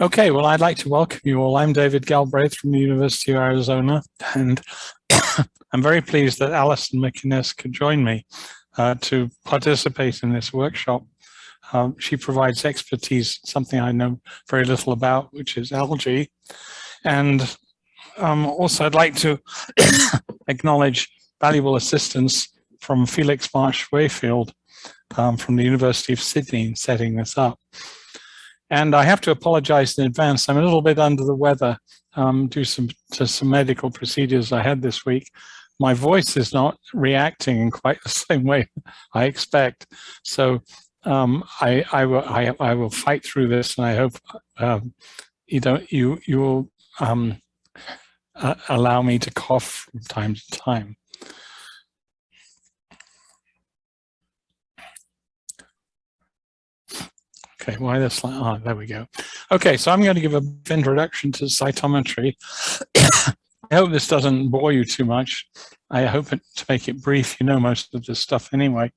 Okay, well, I'd like to welcome you all. I'm David Galbraith from the University of Arizona, and I'm very pleased that Alison McInnes could join me to participate in this workshop. She provides expertise, something I know very little about, which is algae. And also I'd like to acknowledge valuable assistance from Felix Marsh-Wayfield from the University of Sydney in setting this up. And I have to apologize in advance. I'm a little bit under the weather due to some medical procedures I had this week. My voice is not reacting in quite the same way I expect. So I will fight through this, and I hope you will allow me to cough from time to time. Okay, why this? Oh, there we go. Okay, so I'm going to give a brief introduction to cytometry. I hope this doesn't bore you too much. I hope to make it brief. You know most of this stuff anyway.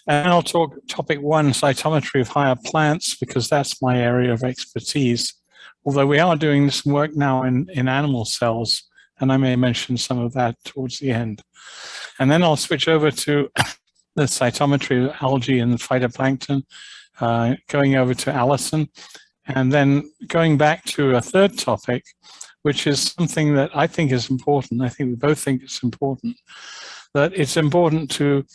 And I'll talk topic 1, cytometry of higher plants, because that's my area of expertise. Although we are doing some work now in animal cells, and I may mention some of that towards the end. And then I'll switch over to the cytometry of algae and phytoplankton, going over to Alison, and then going back to a third topic, which is something that I think is important. I think we both think it's important, that it's important to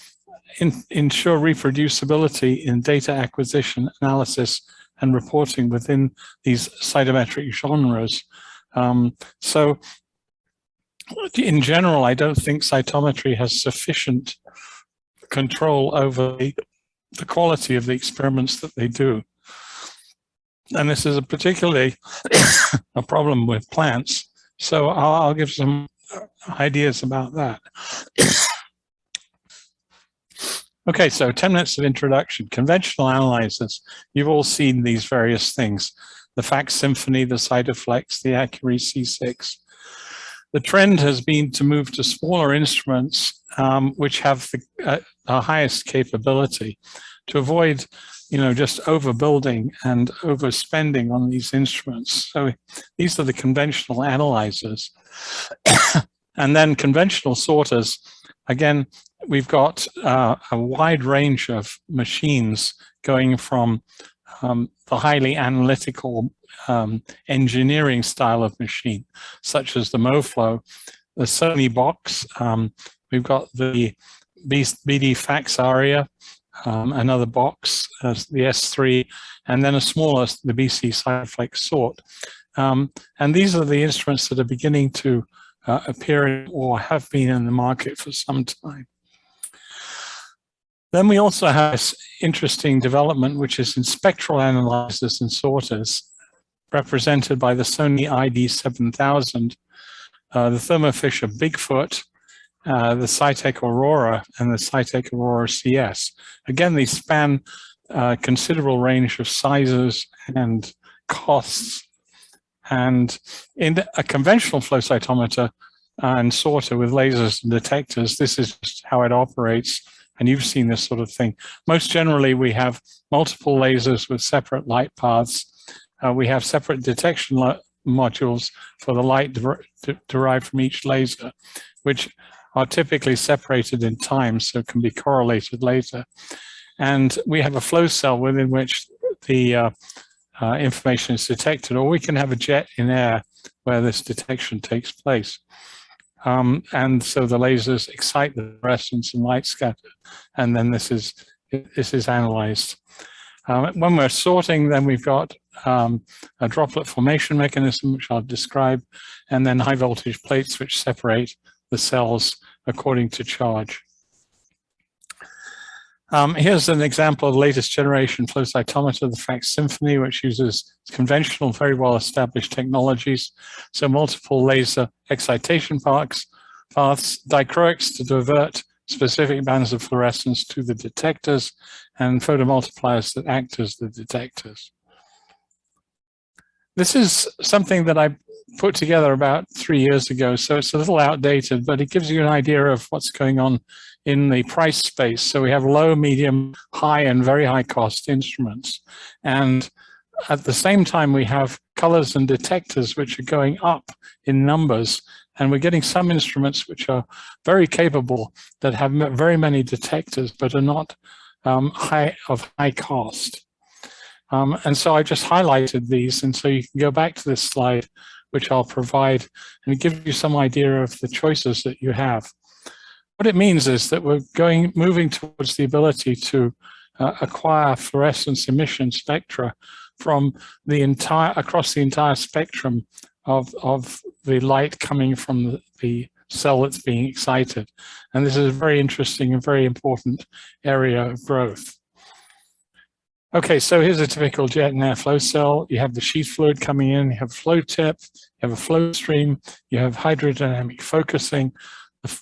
ensure reproducibility in data acquisition, analysis, and reporting within these cytometric genres. So in general, I don't think cytometry has sufficient control over the quality of the experiments that they do. And this is particularly a problem with plants. So I'll give some ideas about that. Okay, so 10 minutes of introduction. Conventional analyzers. You've all seen these various things. The FACS Symphony, the Cytoflex, the Accuray C6. The trend has been to move to smaller instruments which have the highest capability, to avoid, just overbuilding and overspending on these instruments. So these are the conventional analyzers. And then conventional sorters. Again, we've got a wide range of machines going from the highly analytical engineering style of machine, such as the MoFlow, the Sony box. We've got the BD Fax Aria, another box, the S3, and then a smaller, the BC Cyflex sort. And these are the instruments that are beginning to appear in, or have been in the market for some time. Then we also have this interesting development, which is in spectral analyzers and sorters, represented by the Sony ID7000, the Thermo Fisher Bigfoot, the Cytec Aurora, and the Cytec Aurora CS. Again, these span a considerable range of sizes and costs. And in a conventional flow cytometer and sorter with lasers and detectors, this is just how it operates. And you've seen this sort of thing. Most generally, we have multiple lasers with separate light paths. We have separate detection modules for the light derived from each laser, which are typically separated in time, so can be correlated later. And we have a flow cell within which the information is detected, or we can have a jet in air where this detection takes place. And so the lasers excite the fluorescence and light scatter, and then this is analyzed. When we're sorting, then we've got a droplet formation mechanism, which I'll describe, and then high voltage plates, which separate the cells according to charge. Here's an example of the latest generation flow cytometer, the FACS Symphony, which uses conventional, very well-established technologies. So multiple laser excitation paths, dichroics to divert specific bands of fluorescence to the detectors, and photomultipliers that act as the detectors. This is something that I put together about 3 years ago, so it's a little outdated, but it gives you an idea of what's going on in the price space. So we have low, medium, high, and very high cost instruments. And at the same time, we have colors and detectors which are going up in numbers, and we're getting some instruments which are very capable that have very many detectors but are not high cost. And so I just highlighted these, and so you can go back to this slide, which I'll provide, and give you some idea of the choices that you have. What it means is that we're moving towards the ability to acquire fluorescence emission spectra from across the entire spectrum of the light coming from the cell that's being excited. And this is a very interesting and very important area of growth. Okay, so here's a typical jet and airflow cell. You have the sheath fluid coming in, you have a flow tip, you have a flow stream, you have hydrodynamic focusing.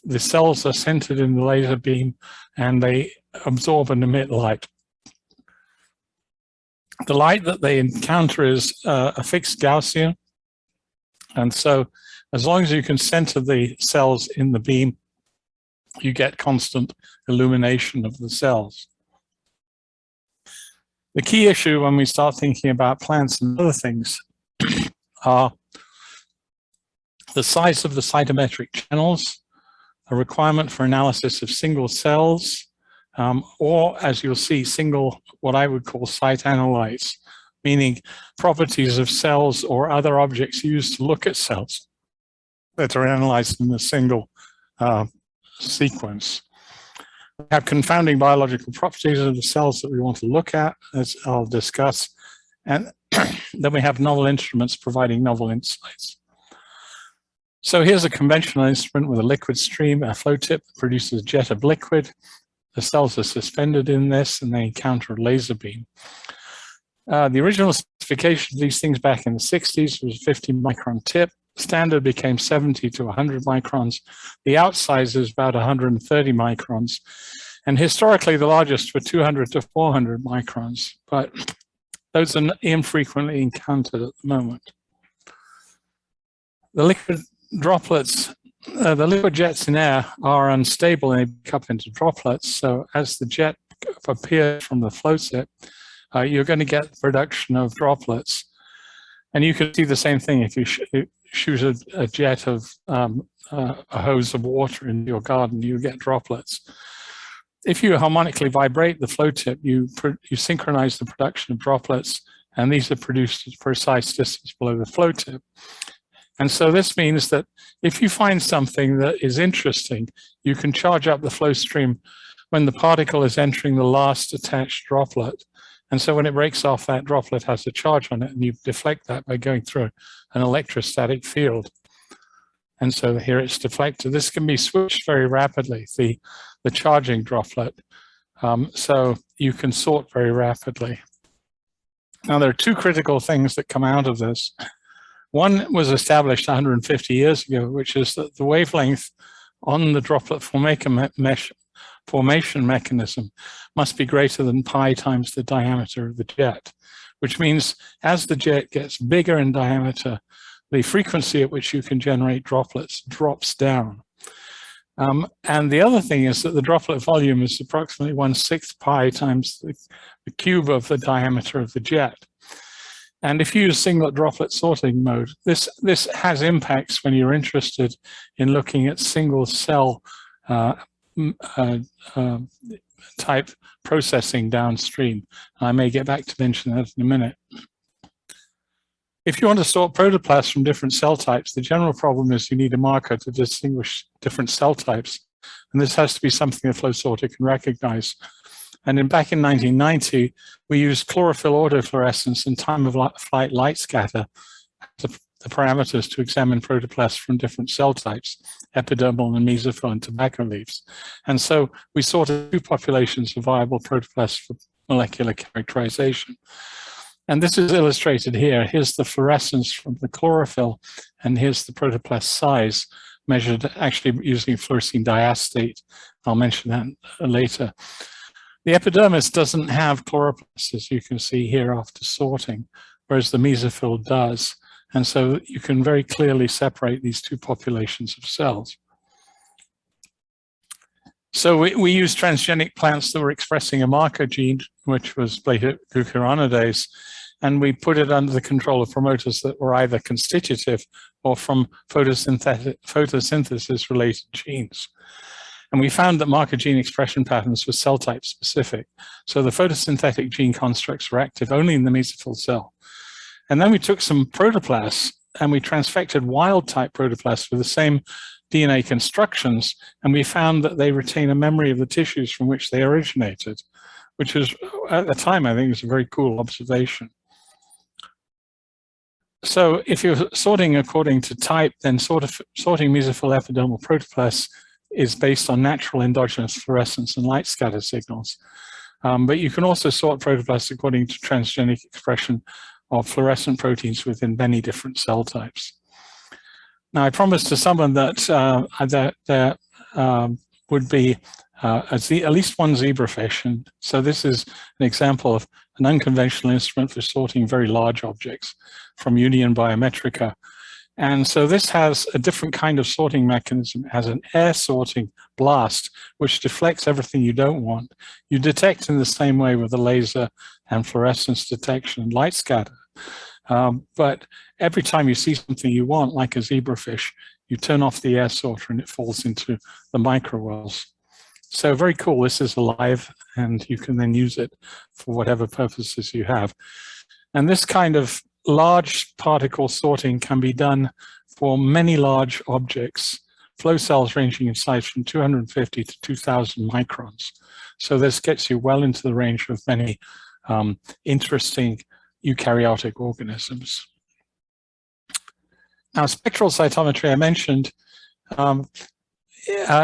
The cells are centered in the laser beam and they absorb and emit light. The light that they encounter is a fixed Gaussian. And so as long as you can center the cells in the beam, you get constant illumination of the cells. The key issue when we start thinking about plants and other things are the size of the cytometric channels, a requirement for analysis of single cells, or as you'll see, what I would call site analytes, meaning properties of cells or other objects used to look at cells that are analyzed in a single sequence. We have confounding biological properties of the cells that we want to look at, as I'll discuss, and then we have novel instruments providing novel insights. So here's a conventional instrument with a liquid stream, a flow tip that produces a jet of liquid. The cells are suspended in this and they encounter a laser beam. The original specification of these things back in the 60s was a 50 micron tip. Standard became 70 to 100 microns. The outsize is about 130 microns. And historically, the largest were 200 to 400 microns, but those are infrequently encountered at the moment. The liquid droplets, the liquid jets in air are unstable and they break up into droplets. So as the jet appears from the flow tip, you're going to get production of droplets. And you can see the same thing if you shoot a jet of a hose of water in your garden, you get droplets. If you harmonically vibrate the flow tip, you synchronize the production of droplets, and these are produced at precise distance below the flow tip. And so this means that if you find something that is interesting, you can charge up the flow stream when the particle is entering the last attached droplet. And so when it breaks off, that droplet has a charge on it, and you deflect that by going through an electrostatic field. And so here it's deflected. This can be switched very rapidly, the charging droplet. So you can sort very rapidly. Now, there are two critical things that come out of this. One was established 150 years ago, which is that the wavelength on the droplet formation mechanism must be greater than pi times the diameter of the jet, which means as the jet gets bigger in diameter, the frequency at which you can generate droplets drops down. And the other thing is that the droplet volume is approximately 1/6 pi times the cube of the diameter of the jet. And if you use singlet droplet sorting mode, this has impacts when you're interested in looking at single cell type processing downstream. I may get back to mention that in a minute. If you want to sort protoplasts from different cell types, the general problem is you need a marker to distinguish different cell types. And this has to be something a flow sorter can recognize. And back in 1990, we used chlorophyll autofluorescence and time of flight light scatter as the parameters to examine protoplasts from different cell types, epidermal and mesophyll and tobacco leaves. And so we sorted two populations of viable protoplasts for molecular characterization. And this is illustrated here. Here's the fluorescence from the chlorophyll, and here's the protoplast size measured actually using fluorescein diastate. I'll mention that later. The epidermis doesn't have chloroplasts, as you can see here after sorting, whereas the mesophyll does. And so you can very clearly separate these two populations of cells. So we used transgenic plants that were expressing a marker gene, which was beta-glucuronidase. and we put it under the control of promoters that were either constitutive or from photosynthesis-related genes. And we found that marker gene expression patterns were cell type specific. So the photosynthetic gene constructs were active only in the mesophyll cell. And then we took some protoplasts and we transfected wild type protoplasts with the same DNA constructions, and we found that they retain a memory of the tissues from which they originated, which was, at the time, I think, was a very cool observation. So if you're sorting according to type, then sorting mesophyll epidermal protoplasts is based on natural endogenous fluorescence and light scatter signals. But you can also sort protoplasts according to transgenic expression of fluorescent proteins within many different cell types. Now, I promised to someone that there would be at least one zebrafish, and so this is an example of an unconventional instrument for sorting very large objects from Union Biometrica. And so this has a different kind of sorting mechanism. It has an air sorting blast, which deflects everything you don't want. You detect in the same way with the laser and fluorescence detection and light scatter. But every time you see something you want, like a zebrafish, you turn off the air sorter and it falls into the microwells. So very cool. This is alive, and you can then use it for whatever purposes you have. And this kind of large particle sorting can be done for many large objects, flow cells ranging in size from 250 to 2,000 microns. So this gets you well into the range of many interesting eukaryotic organisms. Now, spectral cytometry, I mentioned,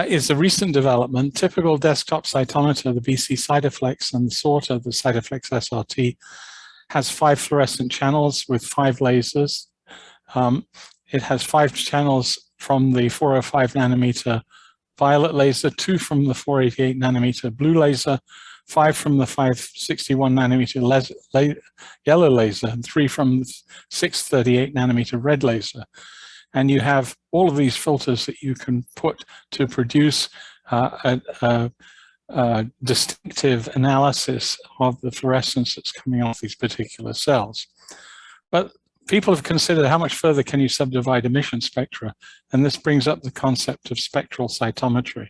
is a recent development. Typical desktop cytometer, the BC Cytoflex, and the sorter, the Cytoflex SRT, has 5 fluorescent channels with 5 lasers. It has 5 channels from the 405 nanometer violet laser, 2 from the 488 nanometer blue laser, 5 from the 561 nanometer yellow laser, and 3 from the 638 nanometer red laser. And you have all of these filters that you can put to produce a distinctive analysis of the fluorescence that's coming off these particular cells. But people have considered how much further can you subdivide emission spectra, and this brings up the concept of spectral cytometry.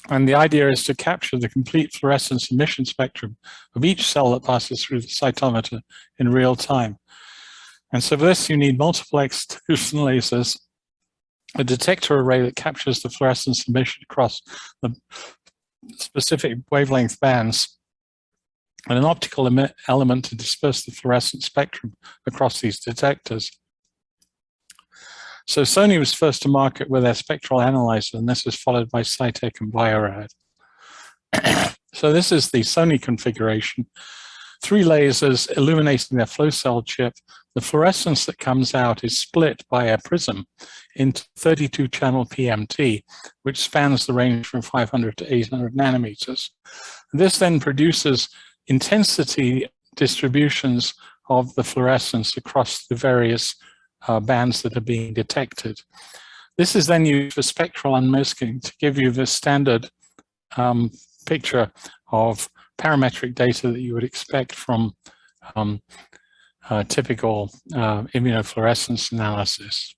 And the idea is to capture the complete fluorescence emission spectrum of each cell that passes through the cytometer in real time. And so for this, you need multiple extrusion lasers, a detector array that captures the fluorescence emission across the specific wavelength bands, and an optical element to disperse the fluorescent spectrum across these detectors. So Sony was first to market with their spectral analyzer, and this is followed by Cytek and Biorad. So this is the Sony configuration. 3 lasers illuminating their flow cell chip. The fluorescence that comes out is split by a prism into 32 channel PMT, which spans the range from 500 to 800 nanometers. This then produces intensity distributions of the fluorescence across the various bands that are being detected. This is then used for spectral unmasking to give you the standard picture of parametric data that you would expect from typical immunofluorescence analysis.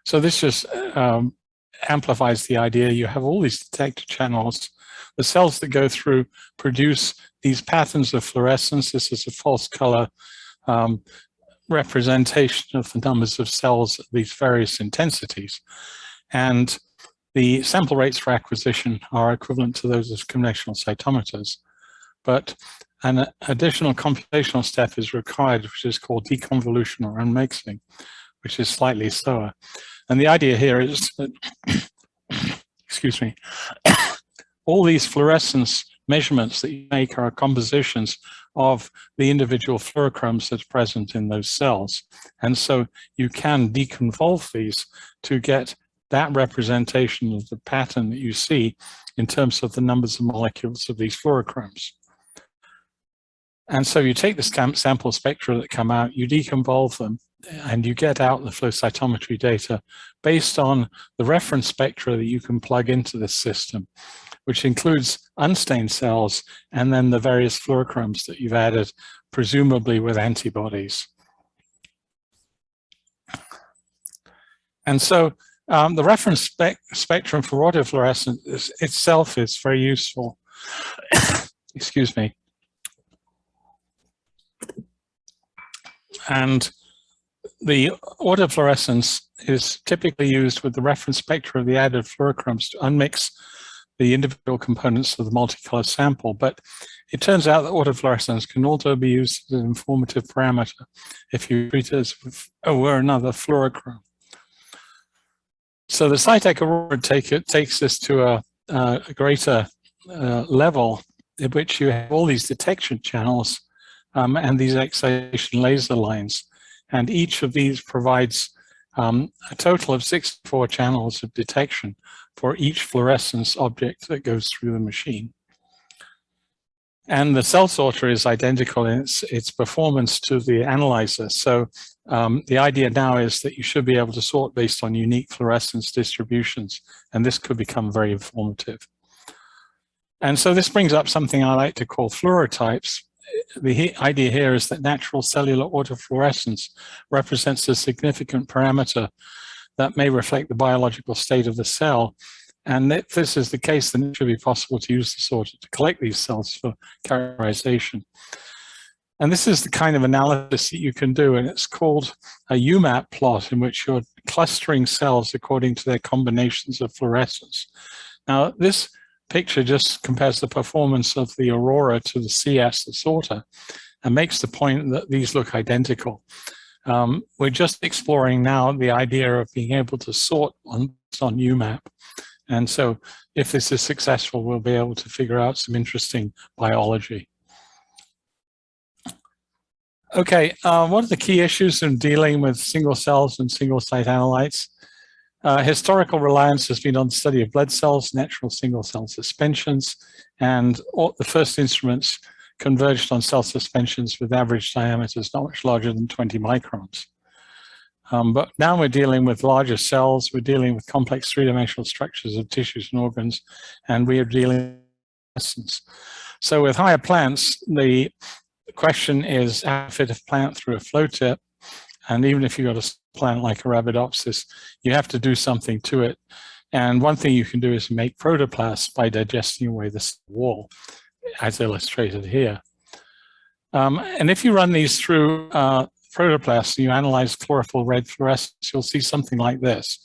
So this just amplifies the idea. You have all these detector channels. The cells that go through produce these patterns of fluorescence. This is a false color representation of the numbers of cells at these various intensities. And the sample rates for acquisition are equivalent to those of conventional cytometers. But an additional computational step is required, which is called deconvolution or unmixing, which is slightly slower. And the idea here is that, excuse me, all these fluorescence measurements that you make are compositions of the individual fluorochromes that's present in those cells. And so you can deconvolve these to get that representation of the pattern that you see in terms of the numbers of molecules of these fluorochromes. And so you take the sample spectra that come out, you deconvolve them, and you get out the flow cytometry data based on the reference spectra that you can plug into this system. which includes unstained cells and then the various fluorochromes that you've added, presumably with antibodies. And so the reference spectrum for autofluorescence itself is very useful. Excuse me. And the autofluorescence is typically used with the reference spectra of the added fluorochromes to unmix the individual components of the multicolored sample. But it turns out that autofluorescence can also be used as an informative parameter if you treat it as if it were another fluorochrome. So the Cytek Aurora takes this to a greater level in which you have all these detection channels and these excitation laser lines. And each of these provides a total of 64 channels of detection for each fluorescence object that goes through the machine. And the cell sorter is identical in its performance to the analyzer. So the idea now is that you should be able to sort based on unique fluorescence distributions, and this could become very informative. And so this brings up something I like to call fluorotypes. The idea here is that natural cellular autofluorescence represents a significant parameter that may reflect the biological state of the cell. And if this is the case, then it should be possible to use the sorter to collect these cells for characterization. And this is the kind of analysis that you can do, and it's called a Umap plot, in which you're clustering cells according to their combinations of fluorescence. Now, this picture just compares the performance of the Aurora to the CS, the sorter, and makes the point that these look identical. We're just exploring now the idea of being able to sort on Umap. And so if this is successful, we'll be able to figure out some interesting biology. Okay, what are the key issues in dealing with single cells and single site analytes? Historical reliance has been on the study of blood cells, natural single cell suspensions, and all the first instruments converged on cell suspensions with average diameters not much larger than 20 microns. But now we're dealing with larger cells, we're dealing with complex three-dimensional structures of tissues and organs, and we are dealing with essence. So with higher plants, the question is how to fit a plant through a flow tip. And even if you've got a plant like Arabidopsis, you have to do something to it. And one thing you can do is make protoplasts by digesting away the cell wall, as illustrated here. And if you run these through protoplasts and you analyze chlorophyll red fluorescence, you'll see something like this.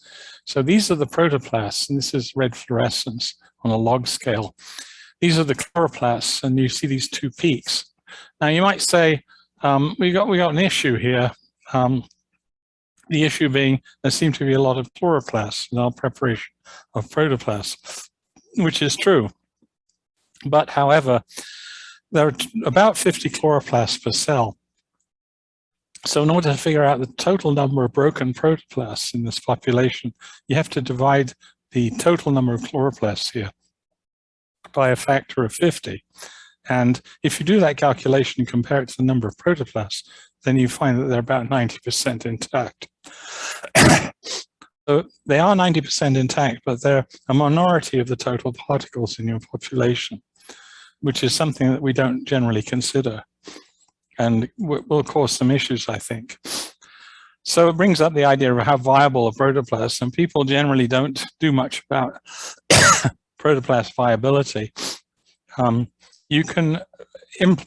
So these are the protoplasts, and this is red fluorescence on a log scale. These are the chloroplasts, and you see these two peaks. Now you might say, we got an issue here. The issue being there seem to be a lot of chloroplasts in our preparation of protoplasts, which is true. But however, there are about 50 chloroplasts per cell. So in order to figure out the total number of broken protoplasts in this population, you have to divide the total number of chloroplasts here by a factor of 50. And if you do that calculation and compare it to the number of protoplasts, then you find that they're about 90% intact. So they are 90% intact, but they're a minority of the total particles in your population, which is something that we don't generally consider and will cause some issues, I think. So it brings up the idea of how viable a protoplast, and people generally don't do much about protoplast viability. You can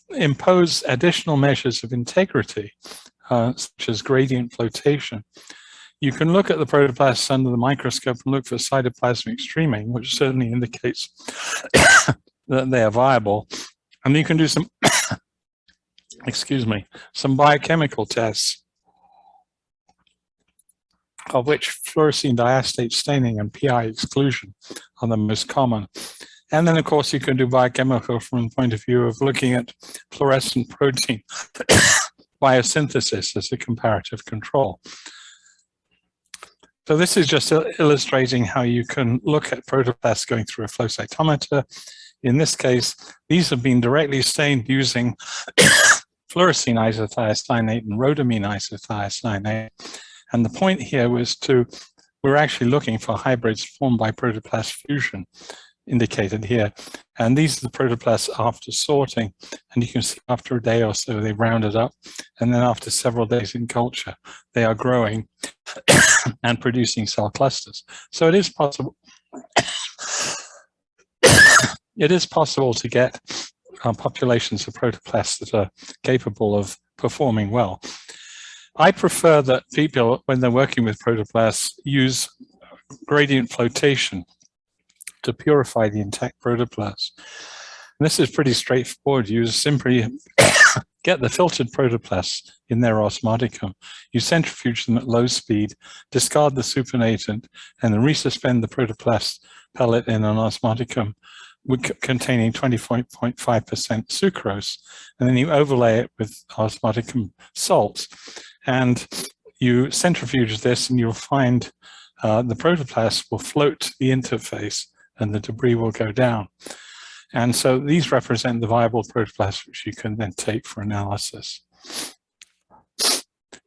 impose additional measures of integrity, such as gradient flotation. You can look at the protoplasts under the microscope and look for cytoplasmic streaming, which certainly indicates that they are viable. And you can do some, excuse me, some biochemical tests, of which fluorescein diastate staining and PI exclusion are the most common. And then, of course, you can do biochemical from the point of view of looking at fluorescent protein biosynthesis as a comparative control. So this is just illustrating how you can look at protoplasts going through a flow cytometer. In this case, these have been directly stained using fluorescein isothiocyanate and rhodamine isothiocyanate. And the point here was we're actually looking for hybrids formed by protoplast fusion indicated here. And these are the protoplasts after sorting. And you can see after a day or so, they rounded up. And then after several days in culture, they are growing and producing cell clusters. So it is possible. It is possible to get populations of protoplasts that are capable of performing well. I prefer that people, when they're working with protoplasts, use gradient flotation to purify the intact protoplast. And this is pretty straightforward. You simply get the filtered protoplasts in their osmoticum. You centrifuge them at low speed, discard the supernatant, and then resuspend the protoplast pellet in an osmoticum containing 20.5% sucrose. And then you overlay it with osmoticum salts. And you centrifuge this, and you'll find the protoplast will float to the interface, and the debris will go down. And so these represent the viable protoplasts, which you can then take for analysis.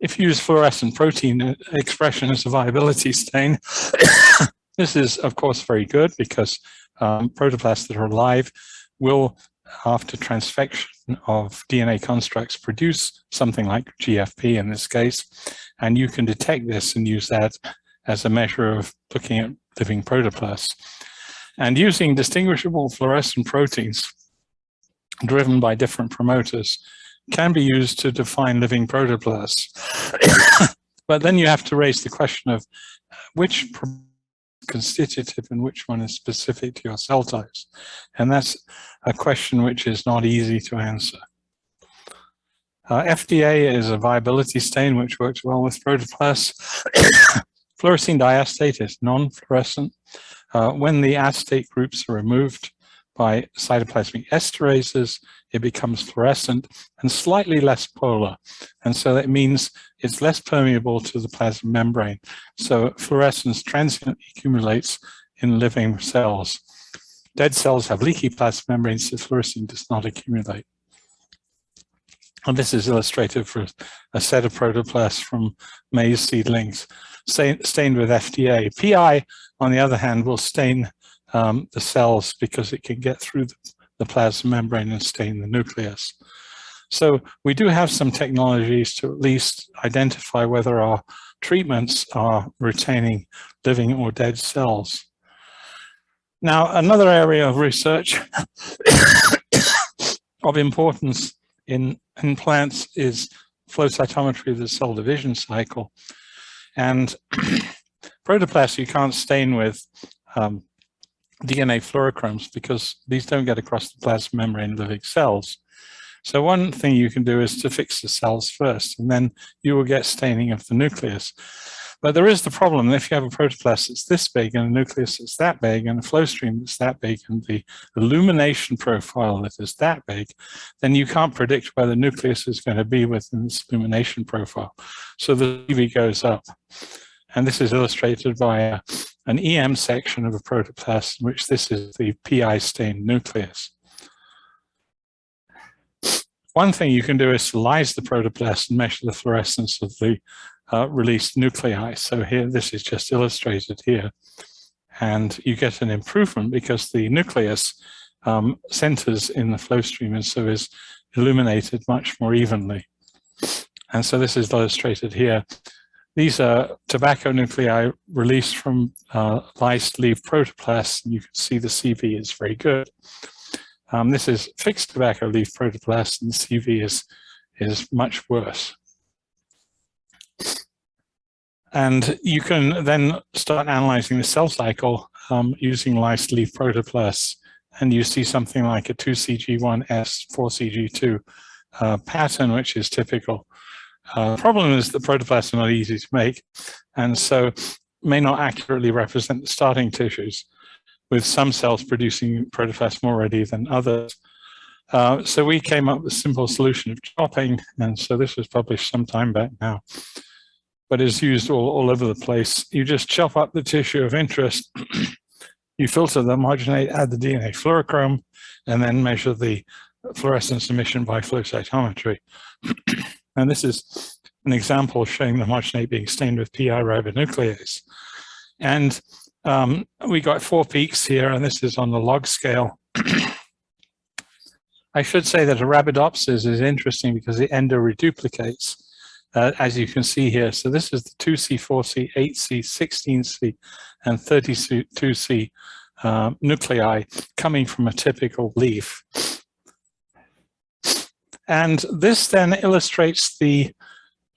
If you use fluorescent protein expression as a viability stain, this is, of course, very good because protoplasts that are alive will, after transfection of DNA constructs, produce something like GFP in this case, and you can detect this and use that as a measure of looking at living protoplasts. And using distinguishable fluorescent proteins driven by different promoters can be used to define living protoplasts. But then you have to raise the question of which constitutive and which one is specific to your cell types. And that's a question which is not easy to answer. FDA is a viability stain which works well with protoplasts. Fluorescein diastate is non-fluorescent. When the acetate groups are removed by cytoplasmic esterases, it becomes fluorescent and slightly less polar. And so that means it's less permeable to the plasma membrane. So fluorescence transiently accumulates in living cells. Dead cells have leaky plasma membranes, so fluorescein does not accumulate. And this is illustrated for a set of protoplasts from maize seedlings stained with FDA. PI, on the other hand, will stain the cells because it can get through the plasma membrane and stain the nucleus. So we do have some technologies to at least identify whether our treatments are retaining living or dead cells. Now, another area of research of importance in plants is flow cytometry of the cell division cycle. And protoplasts you can't stain with DNA fluorochromes because these don't get across the plasma membrane of living cells. So one thing you can do is to fix the cells first, and then you will get staining of the nucleus. But there is the problem that if you have a protoplast that's this big and a nucleus that's that big and a flow stream that's that big and the illumination profile that is that big, then you can't predict where the nucleus is going to be within this illumination profile. So the CV goes up. And this is illustrated by an EM section of a protoplast, in which this is the PI stained nucleus. One thing you can do is to lyse the protoplast and measure the fluorescence of the released nuclei. So here, this is just illustrated here. And you get an improvement because the nucleus centers in the flow stream and so is illuminated much more evenly. And so this is illustrated here. These are tobacco nuclei released from lysed leaf protoplasts, and you can see the CV is very good. This is fixed tobacco leaf protoplast, and the CV is much worse. And you can then start analyzing the cell cycle using lysed leaf protoplasts, and you see something like a 2CG1S, 4CG2 pattern, which is typical. The problem is that protoplasts are not easy to make, and so may not accurately represent the starting tissues, with some cells producing protoplasm more ready than others. So we came up with a simple solution of chopping, and so this was published some time back now, but is used all over the place. You just chop up the tissue of interest, you filter the homogenate, add the DNA fluorochrome, and then measure the fluorescence emission by flow cytometry. And this is an example showing the homogenate being stained with PI ribonuclease. And We got 4 peaks here, and this is on the log scale. I should say that Arabidopsis is interesting because it endoreduplicates, as you can see here. So this is the 2C, 4C, 8C, 16C, and 32C nuclei coming from a typical leaf. And this then illustrates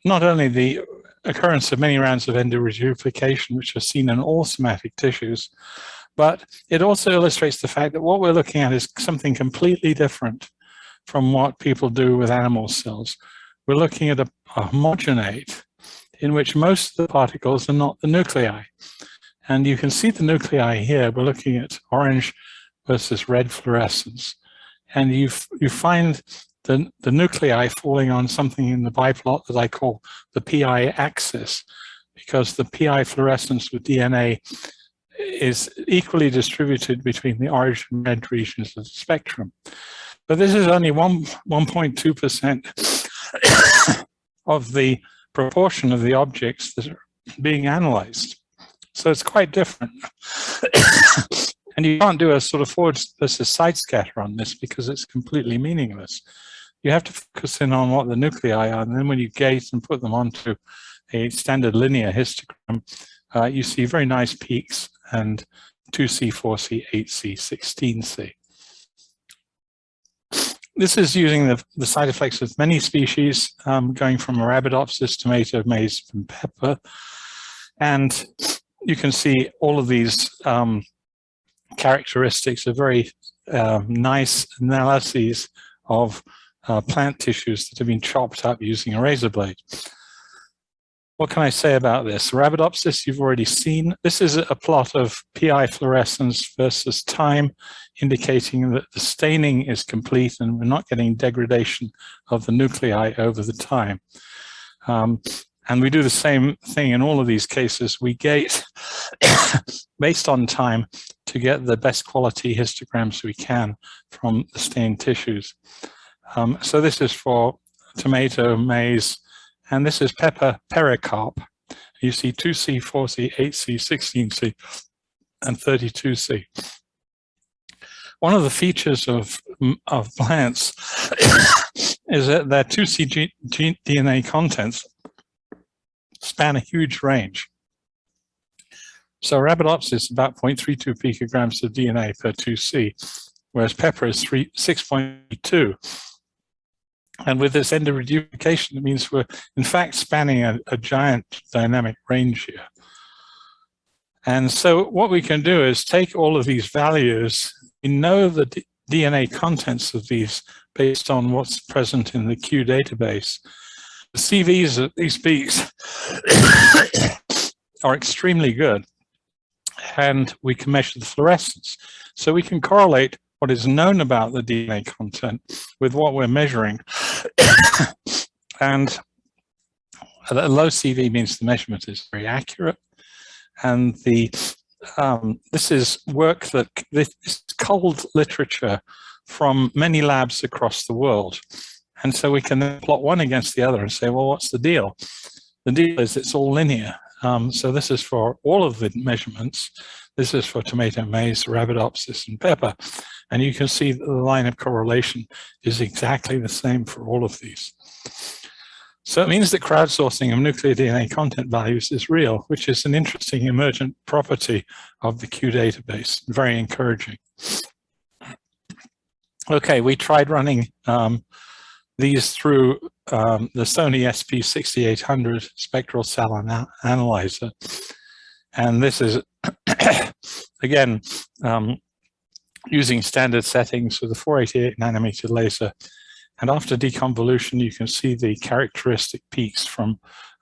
not only the occurrence of many rounds of endoreduplication, which are seen in all somatic tissues, but it also illustrates the fact that what we're looking at is something completely different from what people do with animal cells. We're looking at a homogenate in which most of the particles are not the nuclei. And you can see the nuclei here. We're looking at orange versus red fluorescence. And you find the nuclei falling on something in the biplot that I call the PI axis, because the PI fluorescence with DNA is equally distributed between the orange and red regions of the spectrum. But this is only 1.2% of the proportion of the objects that are being analyzed. So it's quite different. And you can't do a sort of forward versus side scatter on this because it's completely meaningless. You have to focus in on what the nuclei are, and then when you gate and put them onto a standard linear histogram, you see very nice peaks and 2C, 4C, 8C, 16C. This is using the side effects of many species, going from Arabidopsis, tomato, maize, and pepper. And you can see all of these characteristics of very nice analyses of plant tissues that have been chopped up using a razor blade. What can I say about this? Arabidopsis, you've already seen. This is a plot of PI fluorescence versus time, indicating that the staining is complete and we're not getting degradation of the nuclei over the time. And we do the same thing in all of these cases. We gate based on time to get the best quality histograms we can from the stained tissues. So this is for tomato, maize, and this is pepper pericarp. You see 2C, 4C, 8C, 16C, and 32C. One of the features of plants is that their 2C DNA contents span a huge range. So Arabidopsis is about 0.32 picograms of DNA per 2C, whereas pepper is 6.2. And with this endoreduplication, it means we're in fact spanning a giant dynamic range here. And so what we can do is take all of these values. We know the DNA contents of these based on what's present in the Q database. The CVs at these peaks are extremely good, and we can measure the fluorescence. So we can correlate what is known about the DNA content with what we're measuring. And a low CV means the measurement is very accurate. And this is work that this is culled literature from many labs across the world. And so we can then plot one against the other and say, well, what's the deal? The deal is it's all linear. So this is for all of the measurements. This is for tomato, maize, Arabidopsis, and pepper. And you can see that the line of correlation is exactly the same for all of these. So it means that crowdsourcing of nuclear DNA content values is real, which is an interesting emergent property of the Q database, very encouraging. Okay, we tried running these through the Sony SP6800 spectral cell analyzer. And this is, again, using standard settings with a 488 nanometer laser. And after deconvolution, you can see the characteristic peaks from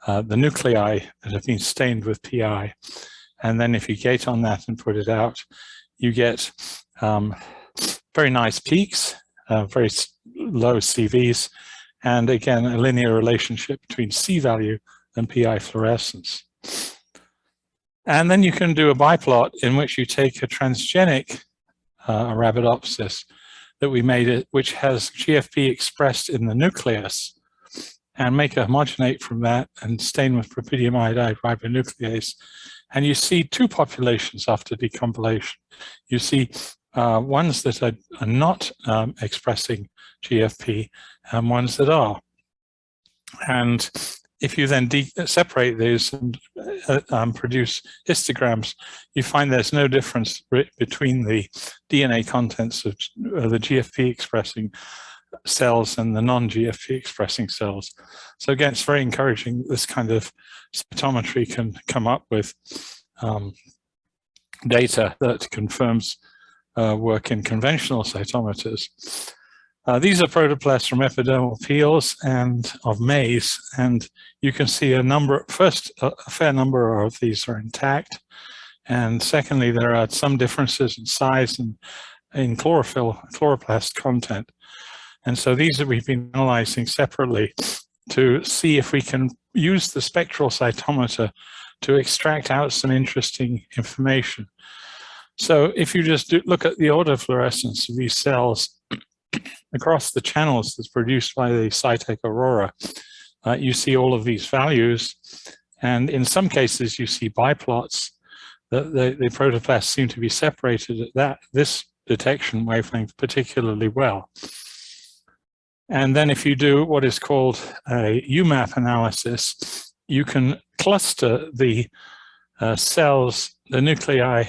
the nuclei that have been stained with PI. And then if you gate on that and put it out, you get very nice peaks, very low CVs, and again, a linear relationship between C value and PI fluorescence. And then you can do a biplot in which you take a transgenic Arabidopsis that we made it, which has GFP expressed in the nucleus, and make a homogenate from that and stain with propidium iodide ribonuclease. And you see two populations after decompilation. You see ones that are not expressing GFP and ones that are. And if you then separate these and produce histograms, you find there's no difference between the DNA contents of the GFP expressing cells and the non-GFP expressing cells. So again, it's very encouraging that this kind of cytometry can come up with data that confirms work in conventional cytometers. These are protoplasts from epidermal peels and of maize, and you can see a number, first, a fair number of these are intact, and secondly, there are some differences in size and in chloroplast content. And so these that we've been analyzing separately to see if we can use the spectral cytometer to extract out some interesting information. So if you just look at the autofluorescence of these cells across the channels that's produced by the Cytec aurora, you see all of these values. And in some cases, you see biplots. The protoplasts seem to be separated at this detection wavelength particularly well. And then if you do what is called a Umap analysis, you can cluster the cells, the nuclei,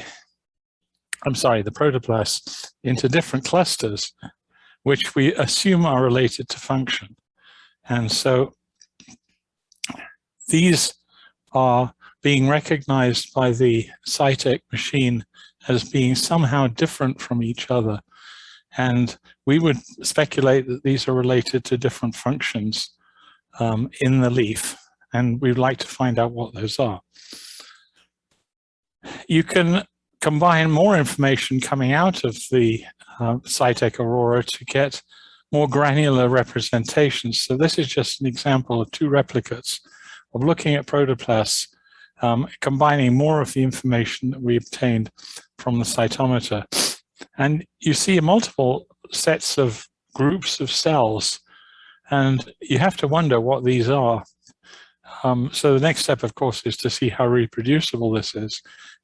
the protoplasts into different clusters, which we assume are related to function. And so these are being recognized by the Cytec machine as being somehow different from each other. And we would speculate that these are related to different functions in the leaf, and we'd like to find out what those are. You can combine more information coming out of the Cytec aurora to get more granular representations. So this is just an example of two replicates of looking at protoplasts, combining more of the information that we obtained from the cytometer. And you see multiple sets of groups of cells, and you have to wonder what these are. So the next step, of course, is to see how reproducible this is,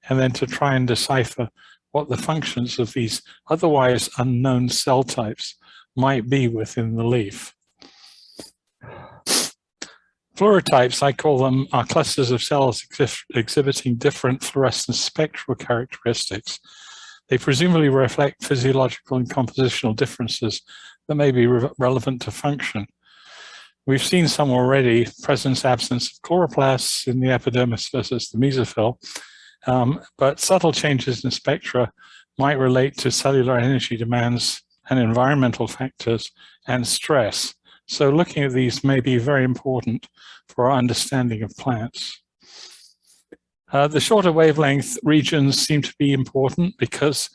and then to try and decipher what the functions of these otherwise unknown cell types might be within the leaf. Fluorotypes, I call them, are clusters of cells exhibiting different fluorescent spectral characteristics. They presumably reflect physiological and compositional differences that may be relevant to function. We've seen some already, presence, absence of chloroplasts in the epidermis versus the mesophyll, but subtle changes in spectra might relate to cellular energy demands and environmental factors and stress. So looking at these may be very important for our understanding of plants. The shorter wavelength regions seem to be important because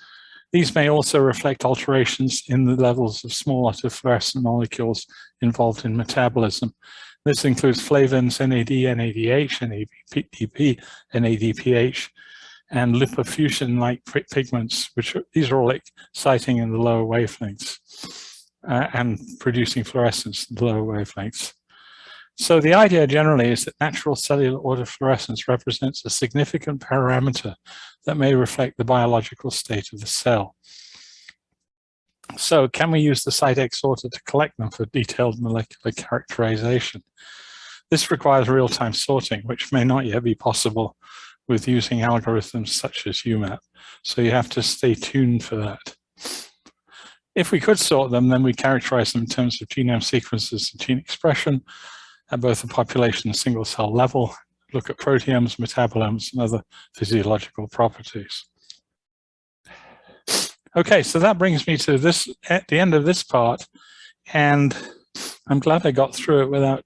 these may also reflect alterations in the levels of small autofluorescent molecules involved in metabolism. This includes flavins, NAD, NADH, NADP, NADPH, and lipofuscin-like pigments, these are all exciting in the lower wavelengths and producing fluorescence in the lower wavelengths. So the idea generally is that natural cellular autofluorescence represents a significant parameter that may reflect the biological state of the cell. So can we use the Cytec sorter to collect them for detailed molecular characterization? This requires real-time sorting, which may not yet be possible with using algorithms such as Umap. So you have to stay tuned for that. If we could sort them, then we characterize them in terms of genome sequences and gene expression at both the population and single cell level, look at proteomes, metabolomes, and other physiological properties. Okay, so that brings me to this, at the end of this part, and I'm glad I got through it without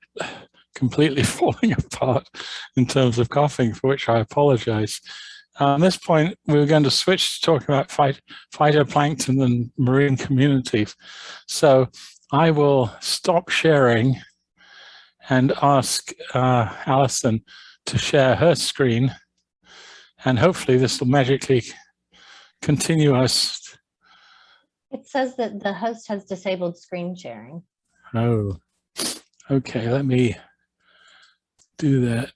completely falling apart in terms of coughing, for which I apologize. At this point, we're going to switch to talk about phytoplankton and marine communities. So I will stop sharing and ask Alison to share her screen, and hopefully this will magically continue us. It says that the host has disabled screen sharing. Oh, okay, let me do that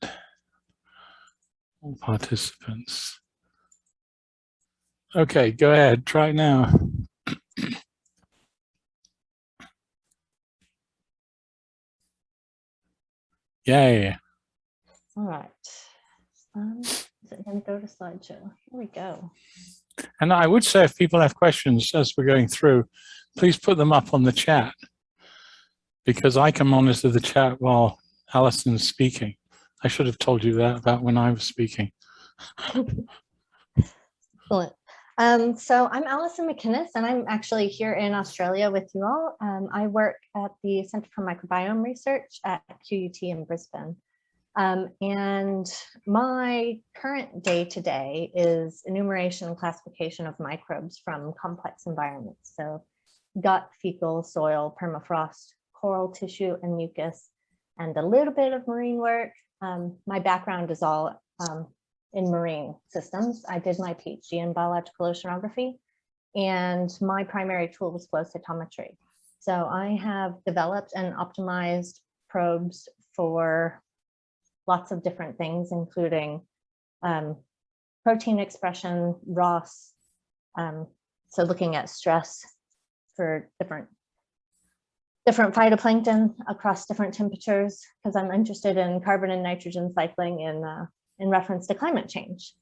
All participants. Okay, go ahead, try now. Yay. All right. Is it going to go to slideshow? Here we go. And I would say if people have questions as we're going through, please put them up on the chat, because I can monitor the chat while Alison's speaking. I should have told you that about when I was speaking. Excellent. So I'm Alison McInnes, and I'm actually here in Australia with you all. I work at the Centre for Microbiome Research at QUT in Brisbane. And my current day-to-day is enumeration and classification of microbes from complex environments. So gut, fecal, soil, permafrost, coral tissue, and mucus, and a little bit of marine work. My background is all in marine systems. I did my PhD in biological oceanography, and my primary tool was flow cytometry. So I have developed and optimized probes for lots of different things, including protein expression, ROS, so looking at stress for different phytoplankton across different temperatures, because I'm interested in carbon and nitrogen cycling in reference to climate change.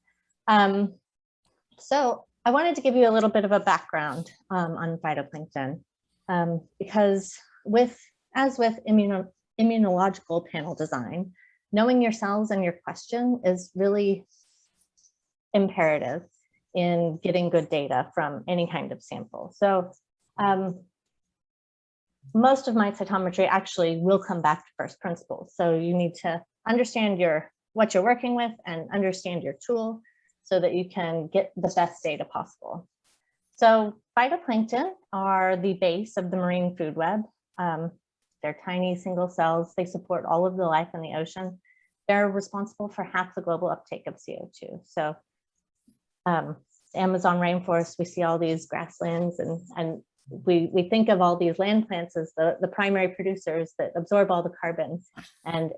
So I wanted to give you a little bit of a background on phytoplankton, because as with immunological panel design, knowing your cells and your question is really imperative in getting good data from any kind of sample. So most of my cytometry actually will come back to first principles. So you need to understand what you're working with and understand your tool so that you can get the best data possible. So phytoplankton are the base of the marine food web. They're tiny single cells. They support all of the life in the ocean. They're responsible for half the global uptake of CO2. So Amazon rainforest, we see all these grasslands, and we think of all these land plants as the primary producers that absorb all the carbon and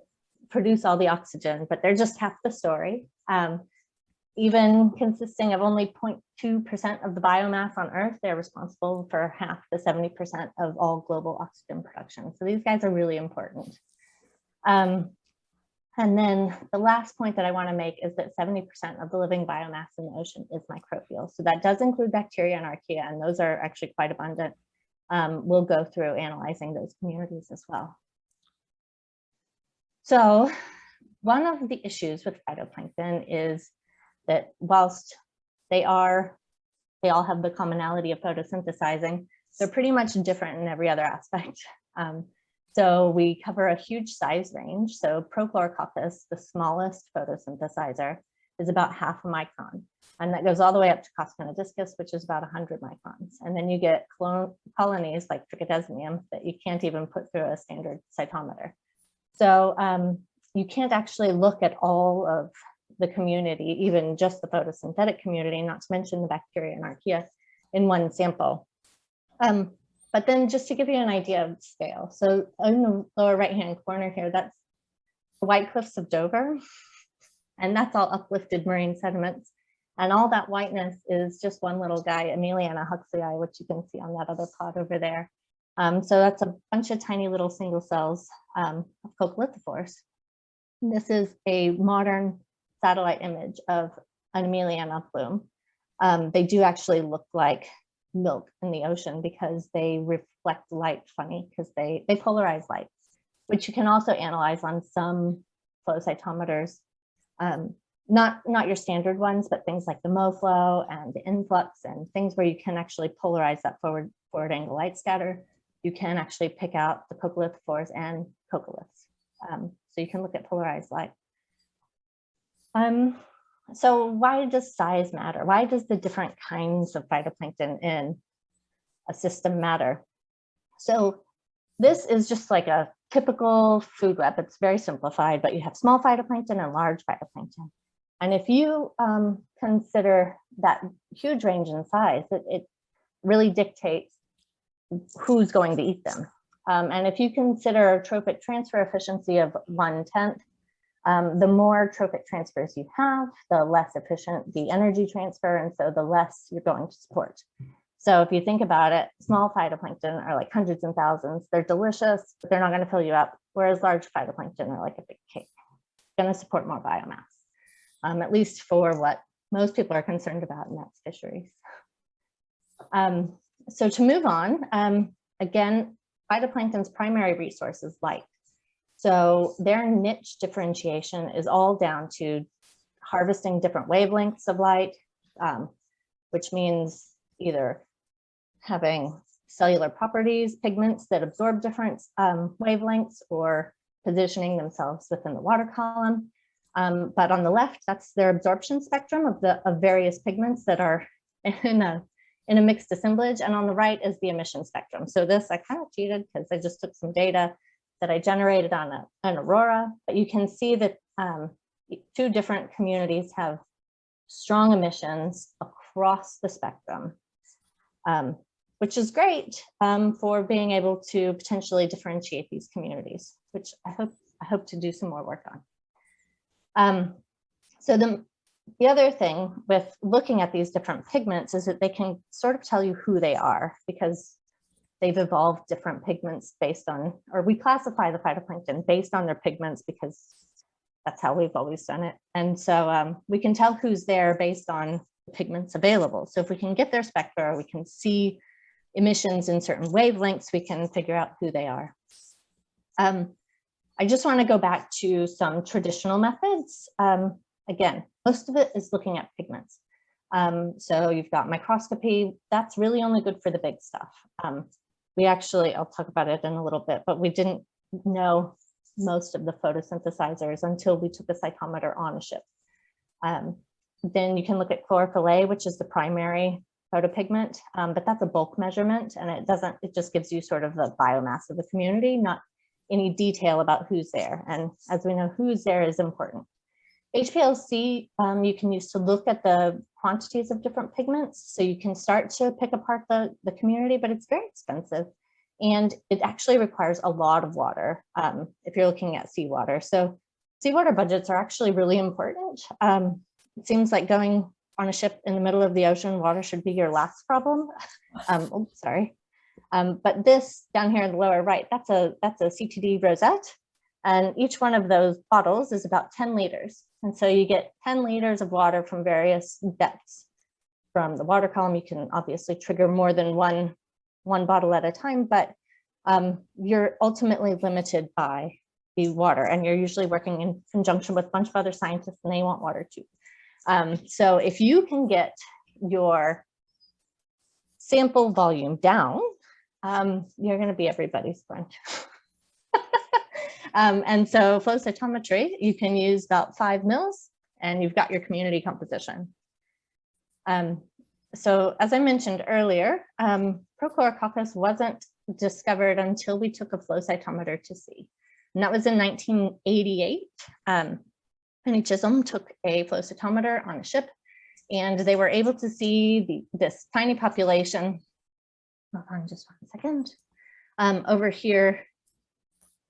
produce all the oxygen, but they're just half the story. Even consisting of only 0.2% of the biomass on Earth, they're responsible for half the 70% of all global oxygen production. So these guys are really important. And then the last point that I want to make is that 70% of the living biomass in the ocean is microbial. So that does include bacteria and archaea, and those are actually quite abundant. We'll go through analyzing those communities as well. So one of the issues with phytoplankton is that whilst they all have the commonality of photosynthesizing, they're pretty much different in every other aspect. So we cover a huge size range. So Prochlorococcus, the smallest photosynthesizer, is about half a micron. And that goes all the way up to Cosmonodiscus, which is about 100 microns. And then you get colonies like Trichodesmium that you can't even put through a standard cytometer. So you can't actually look at all of the community, even just the photosynthetic community, not to mention the bacteria and archaea, in one sample. But then just to give you an idea of scale, so in the lower right-hand corner here, that's the White Cliffs of Dover, and that's all uplifted marine sediments. And all that whiteness is just one little guy, Emiliana huxleyi, which you can see on that other plot over there. So that's a bunch of tiny little single cells of coccolithophores. This is a modern satellite image of an Emiliana plume. They do actually look like milk in the ocean because they reflect light funny, because they polarize light, which you can also analyze on some flow cytometers. Not your standard ones, but things like the MoFlow and the influx and things where you can actually polarize that forward angle light scatter. You can actually pick out the coccolithophores and coccoliths. So you can look at polarized light. So why does size matter? Why does the different kinds of phytoplankton in a system matter? So this is just like a typical food web. It's very simplified, but you have small phytoplankton and large phytoplankton. And if you consider that huge range in size, it really dictates who's going to eat them. And if you consider trophic transfer efficiency of 1/10, The more trophic transfers you have, the less efficient the energy transfer, and so the less you're going to support. So if you think about it, small phytoplankton are like hundreds and thousands. They're delicious, but they're not going to fill you up, whereas large phytoplankton are like a big cake, going to support more biomass, at least for what most people are concerned about, and that's fisheries. So to move on, again, phytoplankton's primary resource is light. So their niche differentiation is all down to harvesting different wavelengths of light, which means either having cellular properties, pigments that absorb different wavelengths, or positioning themselves within the water column. But on the left, that's their absorption spectrum of various pigments that are in a mixed assemblage. And on the right is the emission spectrum. So this, I kind of cheated because I just took some data that I generated on an Aurora, but you can see that two different communities have strong emissions across the spectrum, which is great for being able to potentially differentiate these communities, which I hope to do some more work on. So the other thing with looking at these different pigments is that they can sort of tell you who they are, because they've evolved different pigments based on, or we classify the phytoplankton based on their pigments because that's how we've always done it. And so we can tell who's there based on the pigments available. So if we can get their spectra, we can see emissions in certain wavelengths, we can figure out who they are. I just want to go back to some traditional methods. Again, most of it is looking at pigments. So you've got microscopy, that's really only good for the big stuff. We actually, I'll talk about it in a little bit, but we didn't know most of the photosynthesizers until we took a cytometer on a ship. Then you can look at chlorophyll A, which is the primary photopigment, but that's a bulk measurement, and it just gives you sort of the biomass of the community, not any detail about who's there. And as we know, who's there is important. HPLC you can use to look at the quantities of different pigments, so you can start to pick apart the community, but it's very expensive, and it actually requires a lot of water if you're looking at seawater. So seawater budgets are actually really important. It seems like going on a ship in the middle of the ocean, water should be your last problem. Oh, sorry. But this down here in the lower right, that's a CTD rosette. And each one of those bottles is about 10 liters. And so you get 10 liters of water from various depths. From the water column, you can obviously trigger more than one bottle at a time, but you're ultimately limited by the water, and you're usually working in conjunction with a bunch of other scientists, and they want water too. So if you can get your sample volume down, you're going to be everybody's friend. And so flow cytometry, you can use about 5 mils, and you've got your community composition. So as I mentioned earlier, Prochlorococcus wasn't discovered until we took a flow cytometer to sea. And that was in 1988. Penny Chisholm took a flow cytometer on a ship, and they were able to see this tiny population. Hold on just 1 second. Over here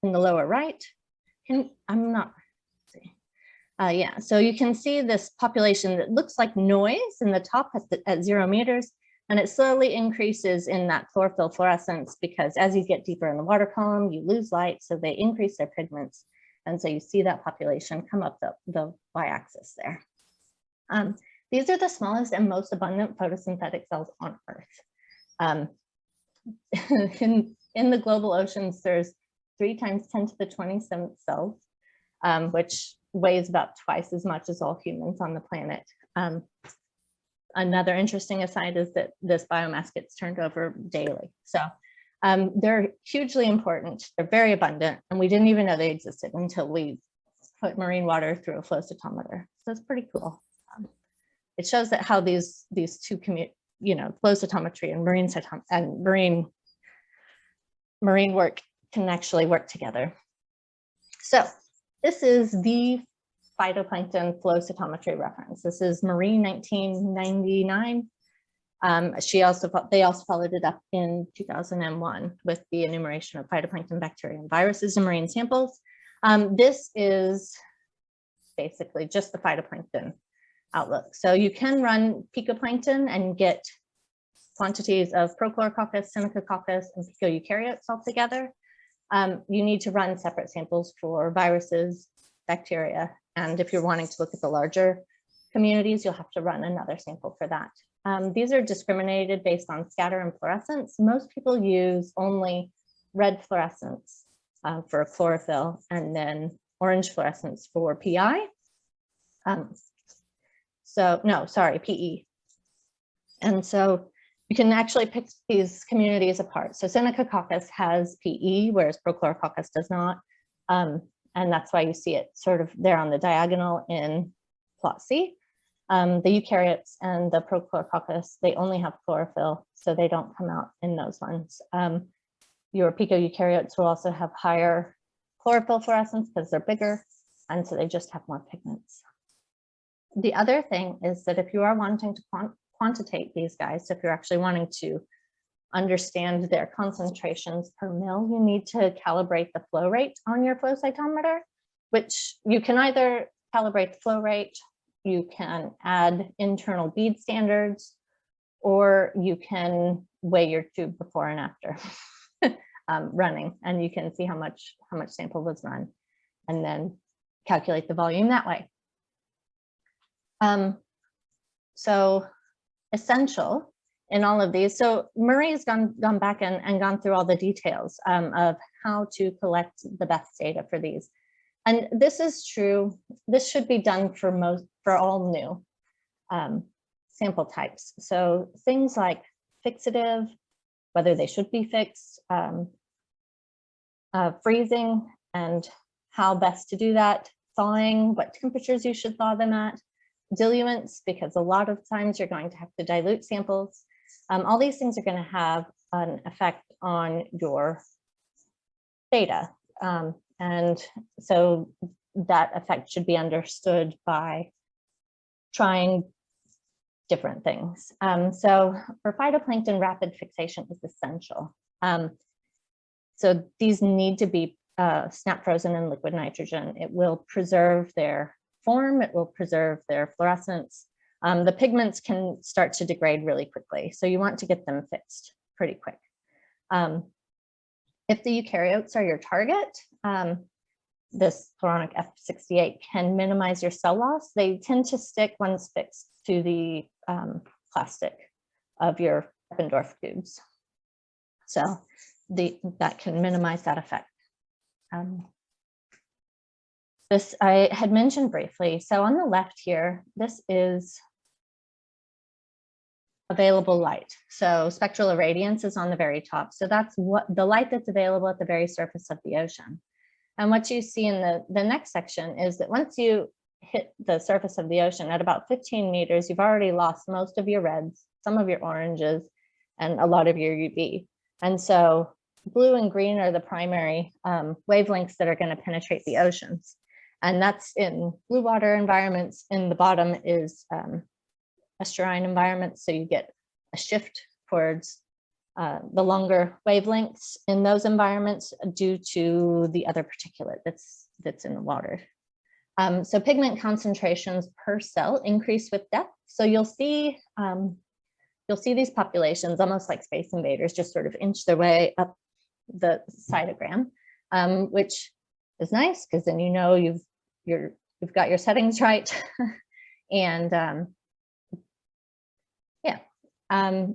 in the lower right, yeah, so you can see this population that looks like noise in the top at 0 meters, and it slowly increases in that chlorophyll fluorescence, because as you get deeper in the water column, you lose light, so they increase their pigments. And so you see that population come up the y-axis there. These are the smallest and most abundant photosynthetic cells on Earth. In the global oceans, there's 3 times 10 to the 27th cells, which weighs about twice as much as all humans on the planet. Another interesting aside is that this biomass gets turned over daily. So they're hugely important, they're very abundant, and we didn't even know they existed until we put marine water through a flow cytometer. So it's pretty cool. It shows that how these two flow cytometry and marine work can actually work together. So this is the phytoplankton flow cytometry reference. This is Marine 1999. They also followed it up in 2001 with the enumeration of phytoplankton bacteria and viruses in marine samples. This is basically just the phytoplankton outlook. So you can run picoplankton and get quantities of Prochlorococcus, Senecacoccus, and picoeukaryotes all together. You need to run separate samples for viruses, bacteria, and if you're wanting to look at the larger communities, you'll have to run another sample for that. These are discriminated based on scatter and fluorescence. Most people use only red fluorescence for chlorophyll, and then orange fluorescence for PI. PE. And so you can actually pick these communities apart. So Senecacoccus has PE, whereas Prochlorococcus does not. And that's why you see it sort of there on the diagonal in plot C. The eukaryotes and the Prochlorococcus, they only have chlorophyll, so they don't come out in those ones. Your picoeukaryotes will also have higher chlorophyll fluorescence because they're bigger, and so they just have more pigments. The other thing is that if you are wanting to quantitate these guys, so if you're actually wanting to understand their concentrations per mil, you need to calibrate the flow rate on your flow cytometer, which you can either calibrate the flow rate, you can add internal bead standards, or you can weigh your tube before and after running, and you can see how much sample was run, and then calculate the volume that way. So essential in all of these. So Marie's gone back and gone through all the details of how to collect the best data for these. And this is true. This should be done for all new sample types. So things like fixative, whether they should be fixed, freezing and how best to do that, thawing, what temperatures you should thaw them at, diluents, because a lot of times you're going to have to dilute samples. All these things are going to have an effect on your data. And so that effect should be understood by trying different things. So for phytoplankton, rapid fixation is essential. So these need to be snap frozen in liquid nitrogen. It will preserve their form, it will preserve their fluorescence. The pigments can start to degrade really quickly, so you want to get them fixed pretty quick. If the eukaryotes are your target, this chloronic F68 can minimize your cell loss. They tend to stick once fixed to the plastic of your Eppendorf tubes. So that can minimize that effect. This I had mentioned briefly. So on the left here, this is available light. So spectral irradiance is on the very top. So that's what the light that's available at the very surface of the ocean. And what you see in the next section is that once you hit the surface of the ocean at about 15 meters, you've already lost most of your reds, some of your oranges, and a lot of your UV. And so blue and green are the primary wavelengths that are going to penetrate the oceans. And that's in blue water environments. In the bottom is estuarine environments. So you get a shift towards the longer wavelengths in those environments due to the other particulate that's in the water. So pigment concentrations per cell increase with depth. So you'll see these populations almost like Space Invaders just sort of inch their way up the cytogram, which is nice because then you know you've got your settings right. And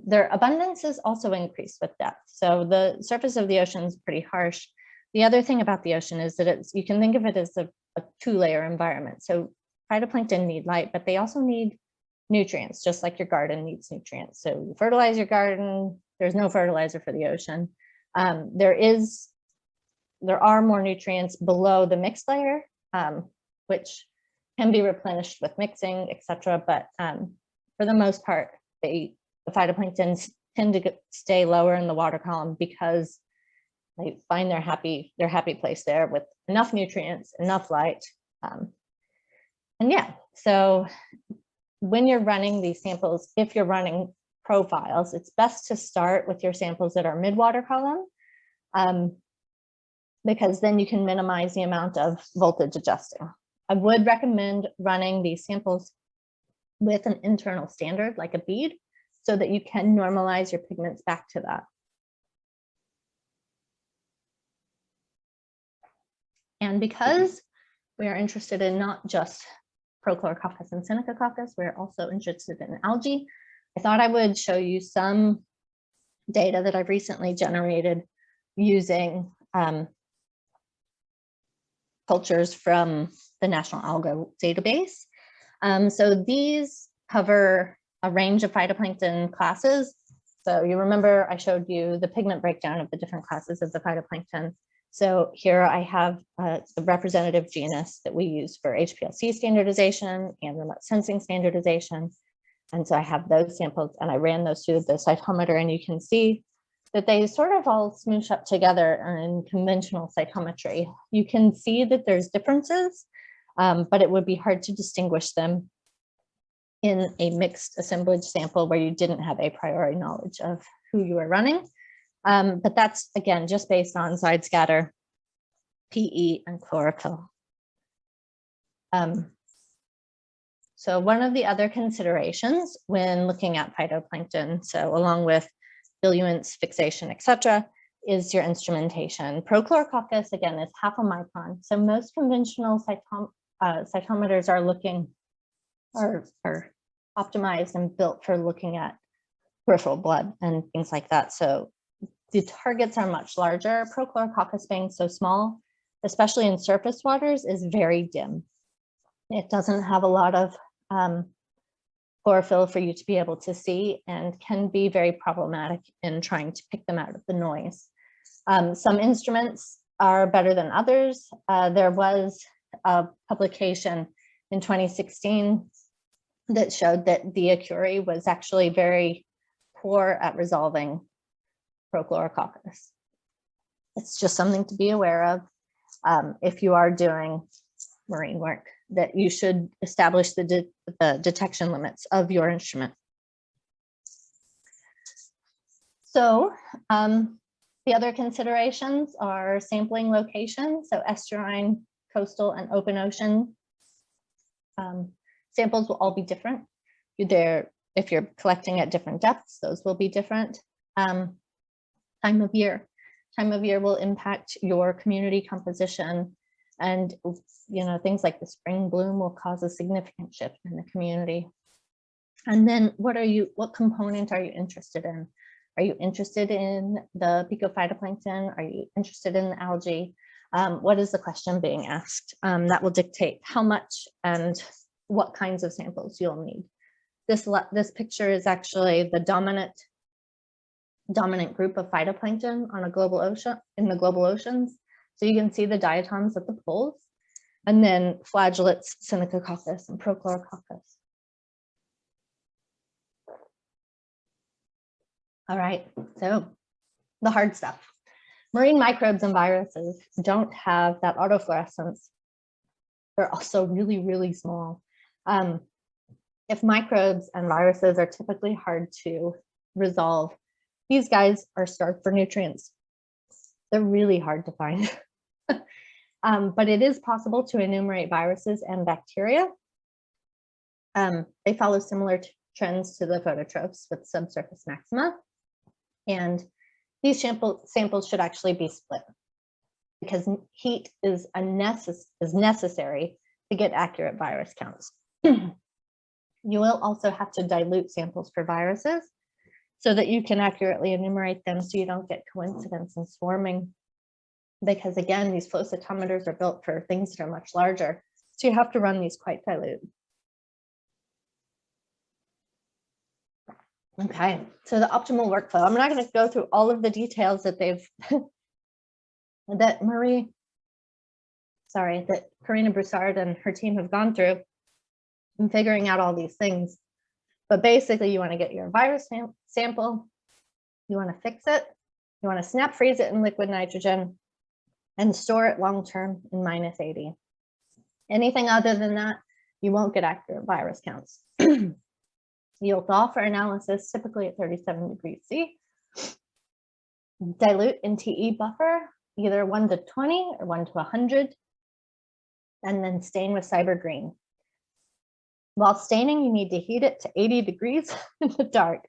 their abundances also increase with depth. So the surface of the ocean is pretty harsh. The other thing about the ocean is that you can think of it as a two-layer environment. So phytoplankton need light, but they also need nutrients, just like your garden needs nutrients. So you fertilize your garden, there's no fertilizer for the ocean. There are more nutrients below the mixed layer, which can be replenished with mixing, etc. But for the most part, the phytoplanktons tend to stay lower in the water column because they find their happy place there with enough nutrients, enough light. And yeah, so when you're running these samples, if you're running profiles, it's best to start with your samples that are mid-water column, because then you can minimize the amount of voltage adjusting. I would recommend running these samples with an internal standard like a bead so that you can normalize your pigments back to that. And because we are interested in not just Prochlorococcus and Senecacoccus, we're also interested in algae, I thought I would show you some data that I've recently generated using cultures from the National Algal Database. So these cover a range of phytoplankton classes. So you remember I showed you the pigment breakdown of the different classes of the phytoplankton. So here I have the representative genus that we use for HPLC standardization and remote sensing standardization. And so I have those samples and I ran those through the cytometer, and you can see that they sort of all smoosh up together in conventional cytometry. You can see that there's differences, but it would be hard to distinguish them in a mixed assemblage sample where you didn't have a priori knowledge of who you were running. But that's, again, just based on side scatter, PE, and chlorophyll. So one of the other considerations when looking at phytoplankton, so along with diluents, fixation, etc., is your instrumentation. Prochlorococcus, again, is half a micron. So most conventional cytometers are optimized and built for looking at peripheral blood and things like that. So the targets are much larger. Prochlorococcus being so small, especially in surface waters, is very dim. It doesn't have a lot of chlorophyll for you to be able to see and can be very problematic in trying to pick them out of the noise. Some instruments are better than others. There was a publication in 2016 that showed that the Acuri was actually very poor at resolving Prochlorococcus. It's just something to be aware of if you are doing marine work, that you should establish the detection limits of your instrument. So the other considerations are sampling location, so estuarine, coastal, and open ocean. Samples will all be different. If you're collecting at different depths, those will be different. Time of year will impact your community composition, and things like the spring bloom will cause a significant shift in the community. And then what component are you interested in? Are you interested in the picophytoplankton? Are you interested in the algae? What is the question being asked? That will dictate how much and what kinds of samples you'll need. This picture is actually the dominant group of phytoplankton on a global ocean, in the global oceans. So you can see the diatoms at the poles, and then flagellates, Senecacoccus, and Prochlorococcus. All right, so the hard stuff. Marine microbes and viruses don't have that autofluorescence. They're also really, really small. If microbes and viruses are typically hard to resolve, these guys are starved for nutrients. They're really hard to find. But it is possible to enumerate viruses and bacteria. They follow similar trends to the phototrophs with subsurface maxima. And these samples should actually be split because heat is necessary to get accurate virus counts. You will also have to dilute samples for viruses so that you can accurately enumerate them so you don't get coincidence and swarming. Because again, these flow cytometers are built for things that are much larger. So you have to run these quite dilute. Okay, so the optimal workflow. I'm not going to go through all of the details that that Karina Broussard and her team have gone through in figuring out all these things. But basically, you want to get your virus sample, you want to fix it, you want to snap freeze it in liquid nitrogen, and store it long-term in -80. Anything other than that, you won't get accurate virus counts. You'll thaw for analysis, typically at 37 degrees C. Dilute in TE buffer, either 1 to 20 or 1 to 100. and then stain with cyber green. While staining, you need to heat it to 80 degrees in the dark,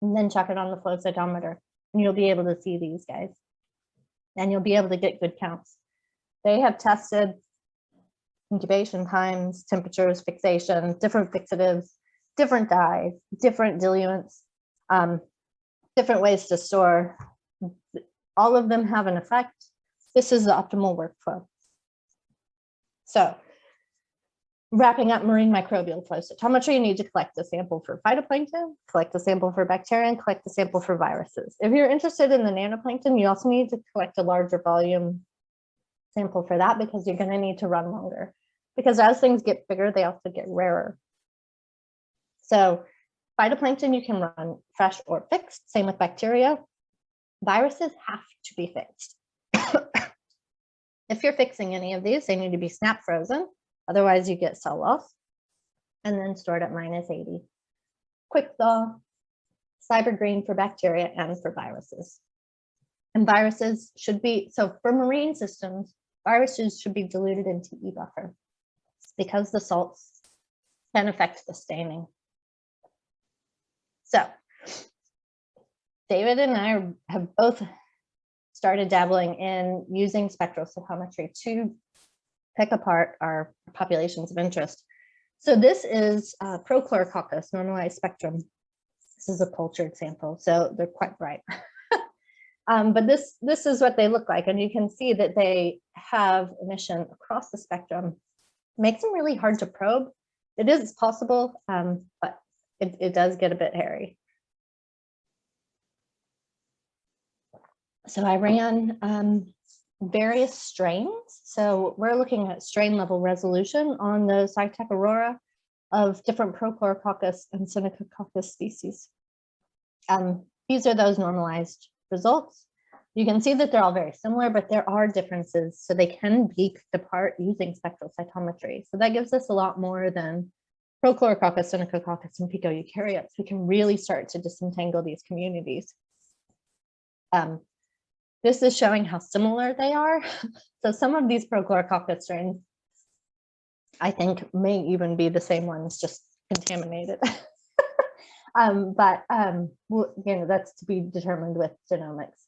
and then chuck it on the flow cytometer, and you'll be able to see these guys, and you'll be able to get good counts. They have tested incubation times, temperatures, fixation, different fixatives, different dyes, different diluents, different ways to store. All of them have an effect. This is the optimal workflow. So, wrapping up marine microbial flow cytometry, you need to collect a sample for phytoplankton, collect a sample for bacteria, and collect a sample for viruses. If you're interested in the nanoplankton, you also need to collect a larger volume sample for that, because you're going to need to run longer. Because as things get bigger, they also get rarer. So phytoplankton you can run fresh or fixed, same with bacteria. Viruses have to be fixed. If you're fixing any of these, they need to be snap frozen. Otherwise, you get cell loss, and then stored at -80. Quick thaw, cyber green for bacteria and for viruses. And viruses should be, so for marine systems, viruses should be diluted into E-buffer because the salts can affect the staining. So David and I have both started dabbling in using spectral cytometry to pick apart our populations of interest. So this is Prochlorococcus normalized spectrum. This is a cultured sample, so they're quite bright. But this is what they look like, and you can see that they have emission across the spectrum. Makes them really hard to probe. It is possible, but it does get a bit hairy. So I ran various strains. So we're looking at strain level resolution on the Cytec aurora of different Prochlorococcus and Synechococcus species. These are those normalized results. You can see that they're all very similar, but there are differences. So they can be picked apart using spectral cytometry. So that gives us a lot more than Prochlorococcus, Synechococcus, and picoeukaryotes. We can really start to disentangle these communities. This is showing how similar they are. So some of these Prochlorococcus strains, I think, may even be the same ones, just contaminated. But you know, that's to be determined with genomics.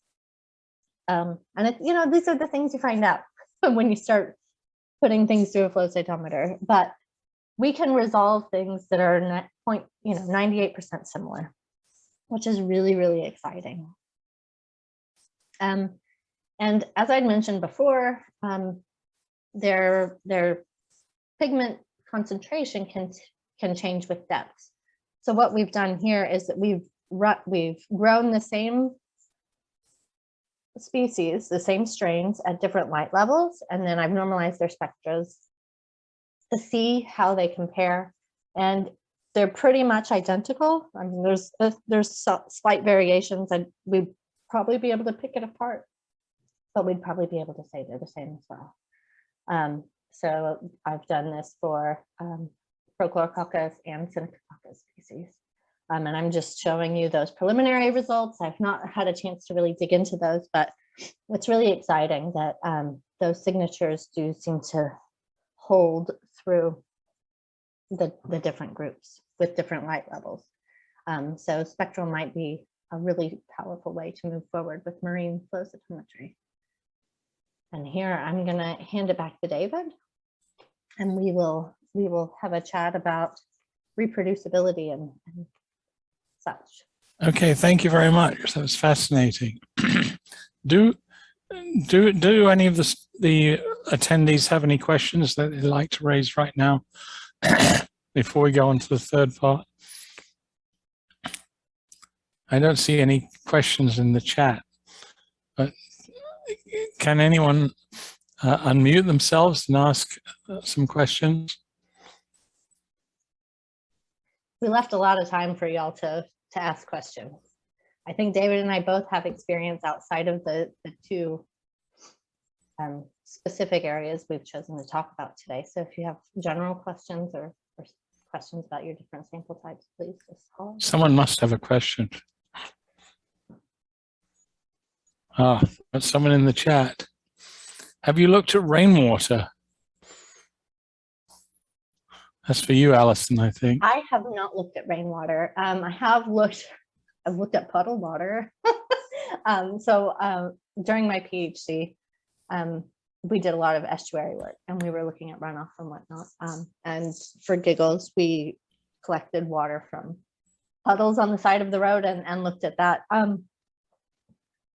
And you know, these are the things you find out when you start putting things through a flow cytometer. But we can resolve things that are 98% similar, which is really, really exciting. And as I'd mentioned before, their pigment concentration can change with depth. So what we've done here is that we've grown the same species, the same strains at different light levels, and then I've normalized their spectras to see how they compare. And they're pretty much identical. I mean, there's slight variations, and we'd probably be able to pick it apart, but we'd probably be able to say they're the same as well. So I've done this for Prochlorococcus and Synechococcus species. And I'm just showing you those preliminary results. I've not had a chance to really dig into those, but it's really exciting that those signatures do seem to hold through the different groups with different light levels. So spectral might be a really powerful way to move forward with marine flow cytometry. And here I'm going to hand it back to David, and we will have a chat about reproducibility and such. Okay, thank you very much. That was fascinating. Do any of the attendees have any questions that they'd like to raise right now before we go on to the third part? I don't see any questions in the chat, but can anyone unmute themselves and ask some questions? We left a lot of time for y'all to ask questions. I think David and I both have experience outside of the two specific areas we've chosen to talk about today. So if you have general questions or questions about your different sample types, please just call. Someone must have a question. That's someone in the chat. Have you looked at rainwater? That's for you, Alison, I think. I have not looked at rainwater. I've looked at puddle water. During my PhD, we did a lot of estuary work, and we were looking at runoff and whatnot. And for giggles, we collected water from puddles on the side of the road and looked at that.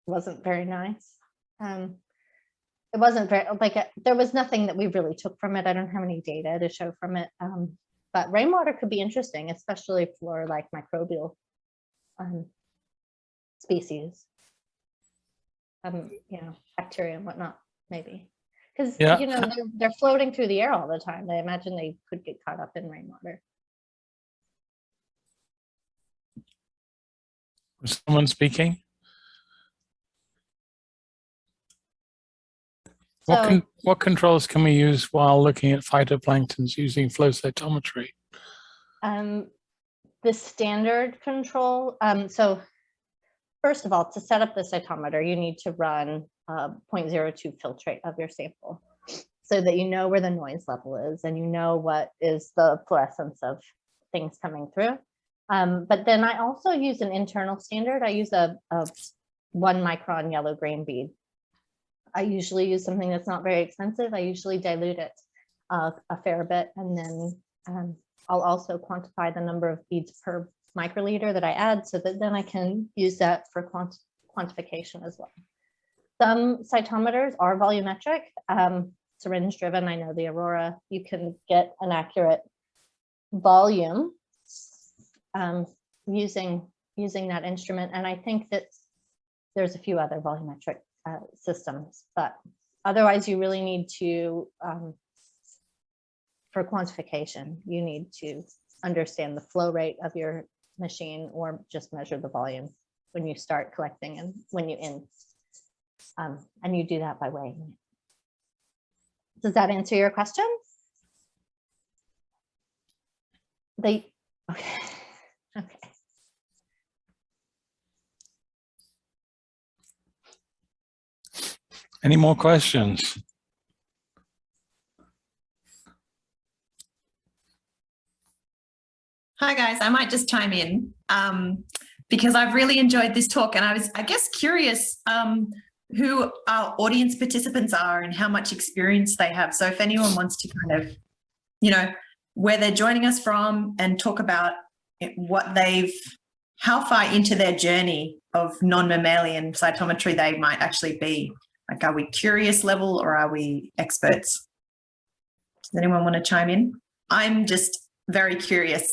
Wasn't very nice. It wasn't very, there was nothing that we really took from it. I don't have any data to show from it. But rainwater could be interesting, especially for like microbial species. Bacteria and whatnot, maybe. Because, they're floating through the air all the time. I imagine they could get caught up in rainwater. Was someone speaking? What controls can we use while looking at phytoplanktons using flow cytometry? The standard control. So first of all, to set up the cytometer, you need to run 0.02 filtrate of your sample so that you know where the noise level is and you know what is the fluorescence of things coming through. But then I also use an internal standard. I use a 1 micron yellow grain bead. I usually use something that's not very expensive. I usually dilute it a fair bit, and then I'll also quantify the number of beads per microliter that I add so that then I can use that for quantification as well. Some cytometers are volumetric, syringe driven. I know the Aurora, you can get an accurate volume using that instrument. And I think that there's a few other volumetric systems, but otherwise you really need to, for quantification, you need to understand the flow rate of your machine or just measure the volume when you start collecting and when you end. And you do that by weighing. Does that answer your question? Okay. Okay. Any more questions? Hi guys, I might just chime in because I've really enjoyed this talk, and I was, I guess, curious who our audience participants are and how much experience they have. So if anyone wants to kind of, where they're joining us from and talk about what how far into their journey of non-mammalian cytometry they might actually be. Like, are we curious level or are we experts? Does anyone want to chime in? I'm just very curious.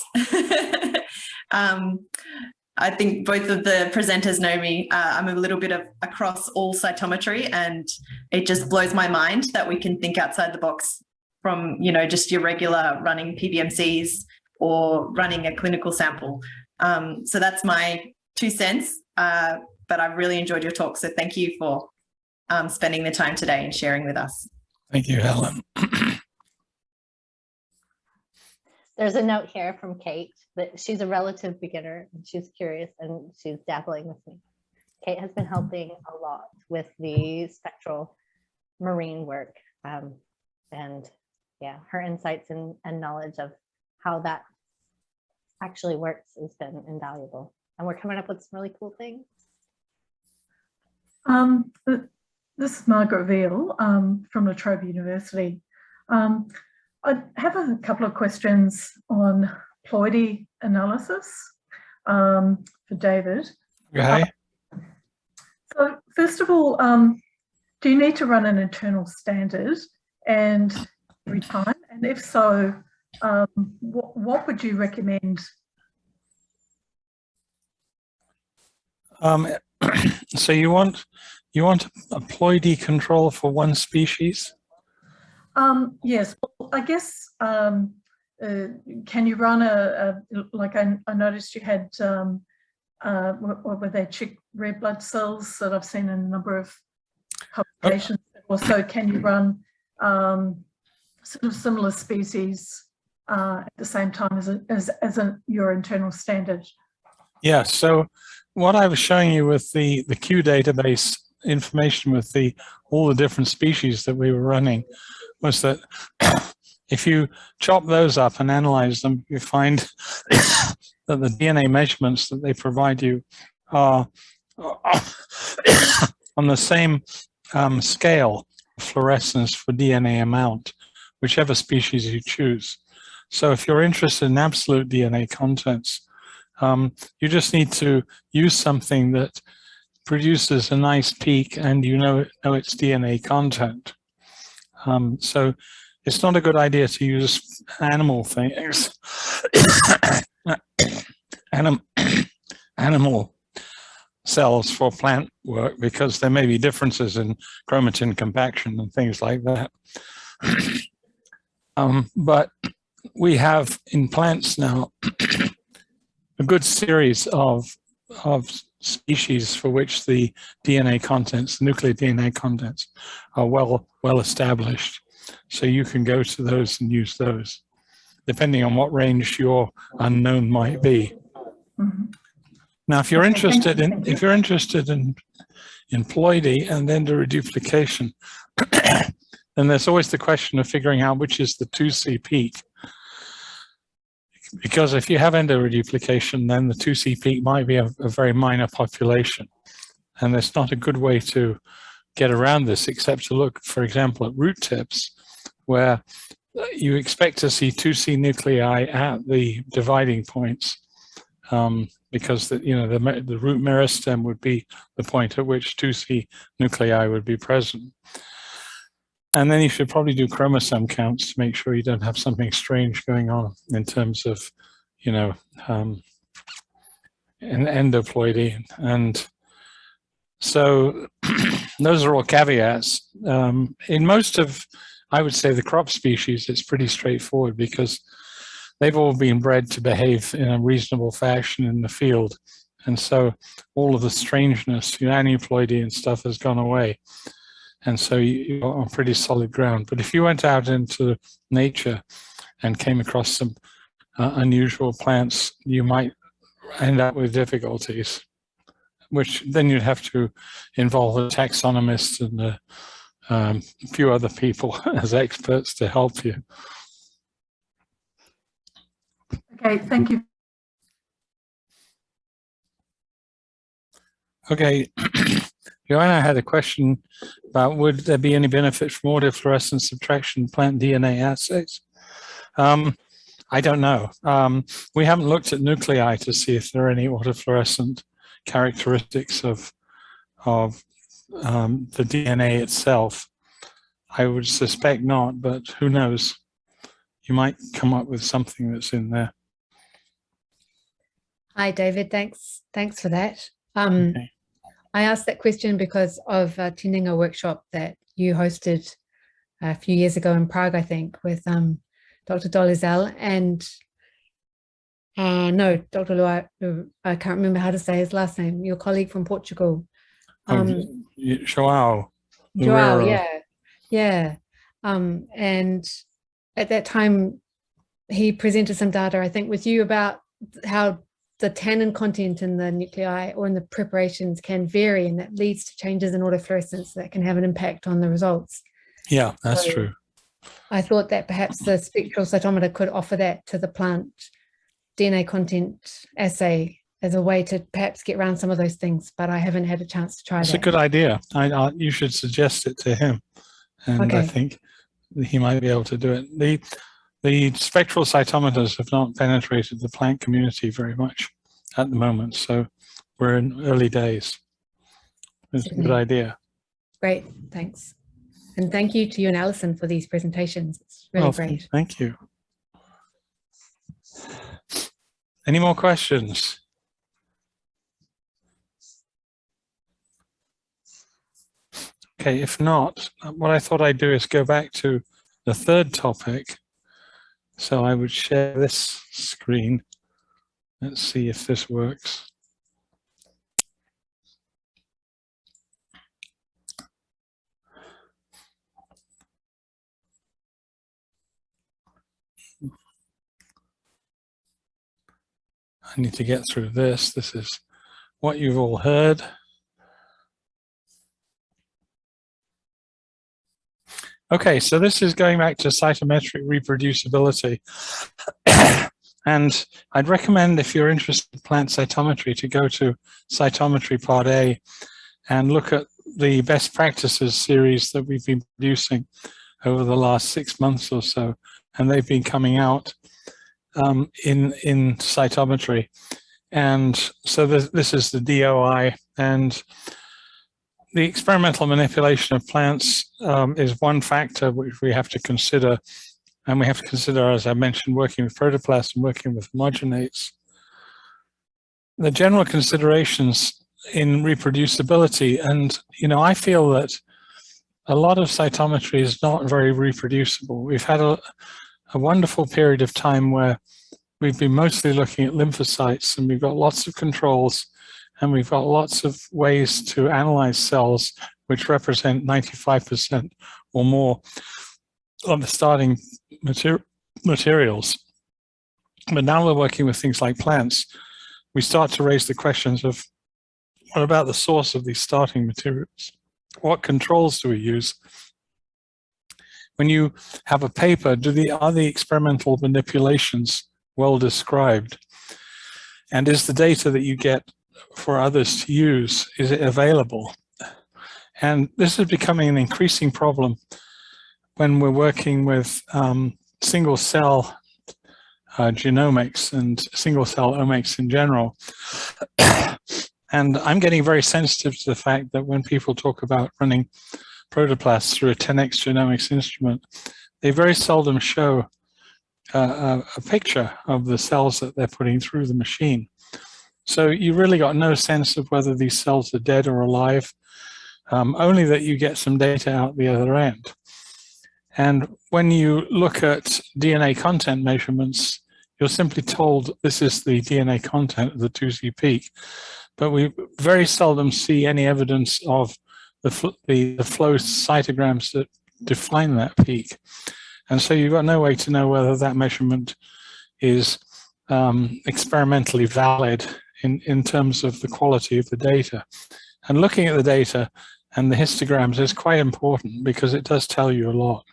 I think both of the presenters know me. I'm a little bit of across all cytometry, and it just blows my mind that we can think outside the box from, just your regular running PBMCs or running a clinical sample. So that's my 2 cents, but I've really enjoyed your talk. So thank you for spending the time today and sharing with us. Thank you, Helen. There's a note here from Kate that she's a relative beginner and she's curious and she's dabbling with me. Kate has been helping a lot with the spectral marine work. And yeah, her insights and knowledge of how that actually works has been invaluable. And we're coming up with some really cool things. This is Margaret Veal from La Trobe University. I have a couple of questions on ploidy analysis for David. Okay. So first of all, do you need to run an internal standard and every time? And if so, what would you recommend? So you want a ploidy control for one species? Yes, well, I guess, can you run like I noticed you had, what were they, chick red blood cells that I've seen in a number of publications. Also, can you run sort of similar species at the same time as your internal standard? Yeah, so what I was showing you with the Q database information with all the different species that we were running was that if you chop those up and analyze them, you find that the DNA measurements that they provide you are on the same scale of fluorescence for DNA amount, whichever species you choose. So if you're interested in absolute DNA contents, you just need to use something that produces a nice peak and you know its DNA content. So it's not a good idea to use animal things, animal cells for plant work, because there may be differences in chromatin compaction and things like that. But we have in plants now a good series of species for which the DNA contents, the nuclear DNA contents, are well established. So you can go to those and use those, depending on what range your unknown might be. Mm-hmm. Now, if you're interested in ploidy and endoreduplication, then there's always the question of figuring out which is the 2C peak. Because if you have endoreduplication, then the 2C peak might be a very minor population. And there's not a good way to get around this except to look, for example, at root tips, where you expect to see 2C nuclei at the dividing points, because the root meristem would be the point at which 2C nuclei would be present. And then you should probably do chromosome counts to make sure you don't have something strange going on in terms of, an endoploidy. And so those are all caveats. In most of, I would say, the crop species, it's pretty straightforward because they've all been bred to behave in a reasonable fashion in the field. And so all of the strangeness, aneuploidy and stuff has gone away. And so you're on pretty solid ground. But if you went out into nature and came across some unusual plants, you might end up with difficulties, which then you'd have to involve a taxonomist and a few other people as experts to help you. Okay, thank you. Okay. Joanna had a question about would there be any benefit from autofluorescence subtraction plant DNA assays? I don't know. We haven't looked at nuclei to see if there are any autofluorescent characteristics of the DNA itself. I would suspect not, but who knows? You might come up with something that's in there. Hi, David. Thanks for that. Okay. I asked that question because of attending a workshop that you hosted a few years ago in Prague, I think, with Dr. Dolizel and Dr. Lua, I can't remember how to say his last name, your colleague from Portugal. João. João, yeah. And at that time, he presented some data, I think, with you about how the tannin content in the nuclei or in the preparations can vary, and that leads to changes in autofluorescence that can have an impact on the results. Yeah, that's true. I thought that perhaps the spectral cytometer could offer that to the plant DNA content assay as a way to perhaps get around some of those things, but I haven't had a chance to try that. It's a good idea. You should suggest it to him, and Okay. I think he might be able to do it. The spectral cytometers have not penetrated the plant community very much at the moment, so we're in early days. It's a good idea. Great, thanks. And thank you to you and Alison for these presentations. It's really great. Thank you. Any more questions? Okay, if not, what I thought I'd do is go back to the third topic. So I would share this screen. Let's see if this works. I need to get through this. This is what you've all heard. Okay, so this is going back to cytometric reproducibility. And I'd recommend, if you're interested in plant cytometry, to go to Cytometry Part A and look at the best practices series that we've been producing over the last 6 months or so. And they've been coming out in cytometry. And so this is the DOI, and the experimental manipulation of plants is one factor which we have to consider. And we have to consider, as I mentioned, working with protoplasts and working with homogenates. The general considerations in reproducibility, and I feel that a lot of cytometry is not very reproducible. We've had a wonderful period of time where we've been mostly looking at lymphocytes, and we've got lots of controls, and we've got lots of ways to analyze cells which represent 95% or more of the starting materials. But now we're working with things like plants. We start to raise the questions of, what about the source of these starting materials? What controls do we use? When you have a paper, are the experimental manipulations well described? And is the data that you get for others to use, is it available? And this is becoming an increasing problem when we're working with single cell genomics and single cell omics in general. And I'm getting very sensitive to the fact that when people talk about running protoplasts through a 10x genomics instrument, they very seldom show a picture of the cells that they're putting through the machine. So you really got no sense of whether these cells are dead or alive, only that you get some data out the other end. And when you look at DNA content measurements, you're simply told this is the DNA content of the 2Z peak, but we very seldom see any evidence of the flow cytograms that define that peak. And so you've got no way to know whether that measurement is experimentally valid in terms of the quality of the data. And looking at the data and the histograms is quite important because it does tell you a lot.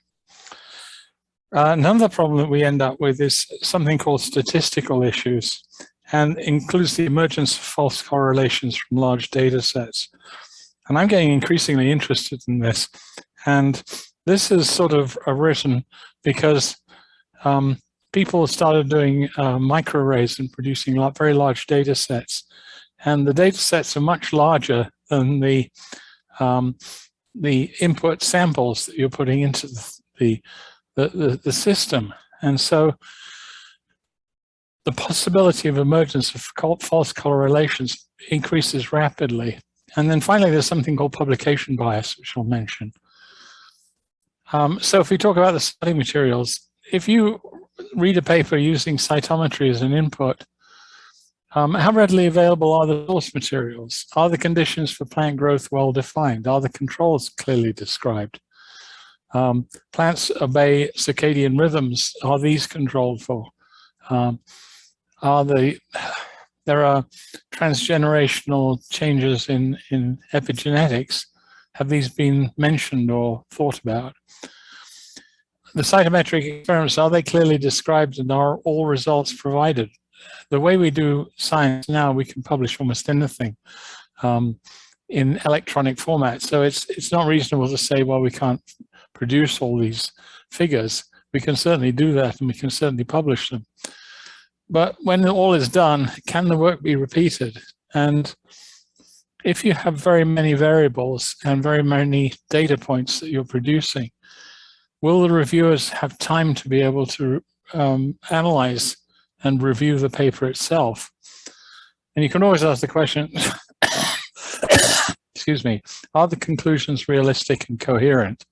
Another problem that we end up with is something called statistical issues, and includes the emergence of false correlations from large data sets. And I'm getting increasingly interested in this. And this is sort of arisen because people started doing microarrays and producing very large data sets. And the data sets are much larger than the input samples that you're putting into the system. And so the possibility of emergence of false correlations increases rapidly. And then finally, there's something called publication bias, which I'll mention. So if we talk about the starting materials, if you read a paper using cytometry as an input, how readily available are the source materials? Are the conditions for plant growth well defined? Are the controls clearly described? Plants obey circadian rhythms. Are these controlled for? There are transgenerational changes in epigenetics. Have these been mentioned or thought about? The cytometric experiments, are they clearly described, and are all results provided? The way we do science now, we can publish almost anything in electronic format. So it's not reasonable to say, well, we can't produce all these figures. We can certainly do that, and we can certainly publish them. But when all is done, can the work be repeated? And if you have very many variables and very many data points that you're producing, will the reviewers have time to be able to analyze and review the paper itself? And you can always ask the question, excuse me, are the conclusions realistic and coherent?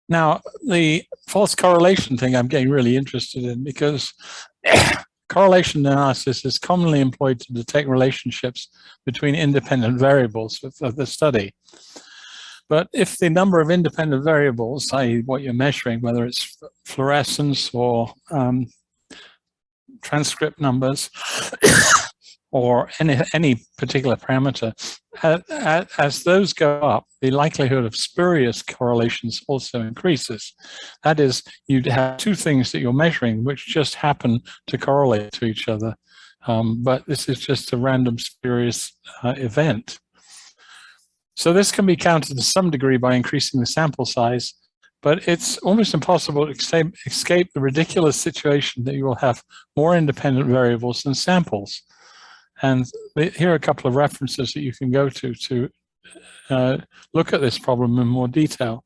Now, the false correlation thing I'm getting really interested in, because correlation analysis is commonly employed to detect relationships between independent variables of the study. But if the number of independent variables, i.e. what you're measuring, whether it's fluorescence or transcript numbers or any particular parameter, as those go up, the likelihood of spurious correlations also increases. That is, you'd have two things that you're measuring which just happen to correlate to each other, but this is just a random spurious event. So this can be counted to some degree by increasing the sample size, but it's almost impossible to escape the ridiculous situation that you will have more independent variables than samples. And here are a couple of references that you can go to look at this problem in more detail.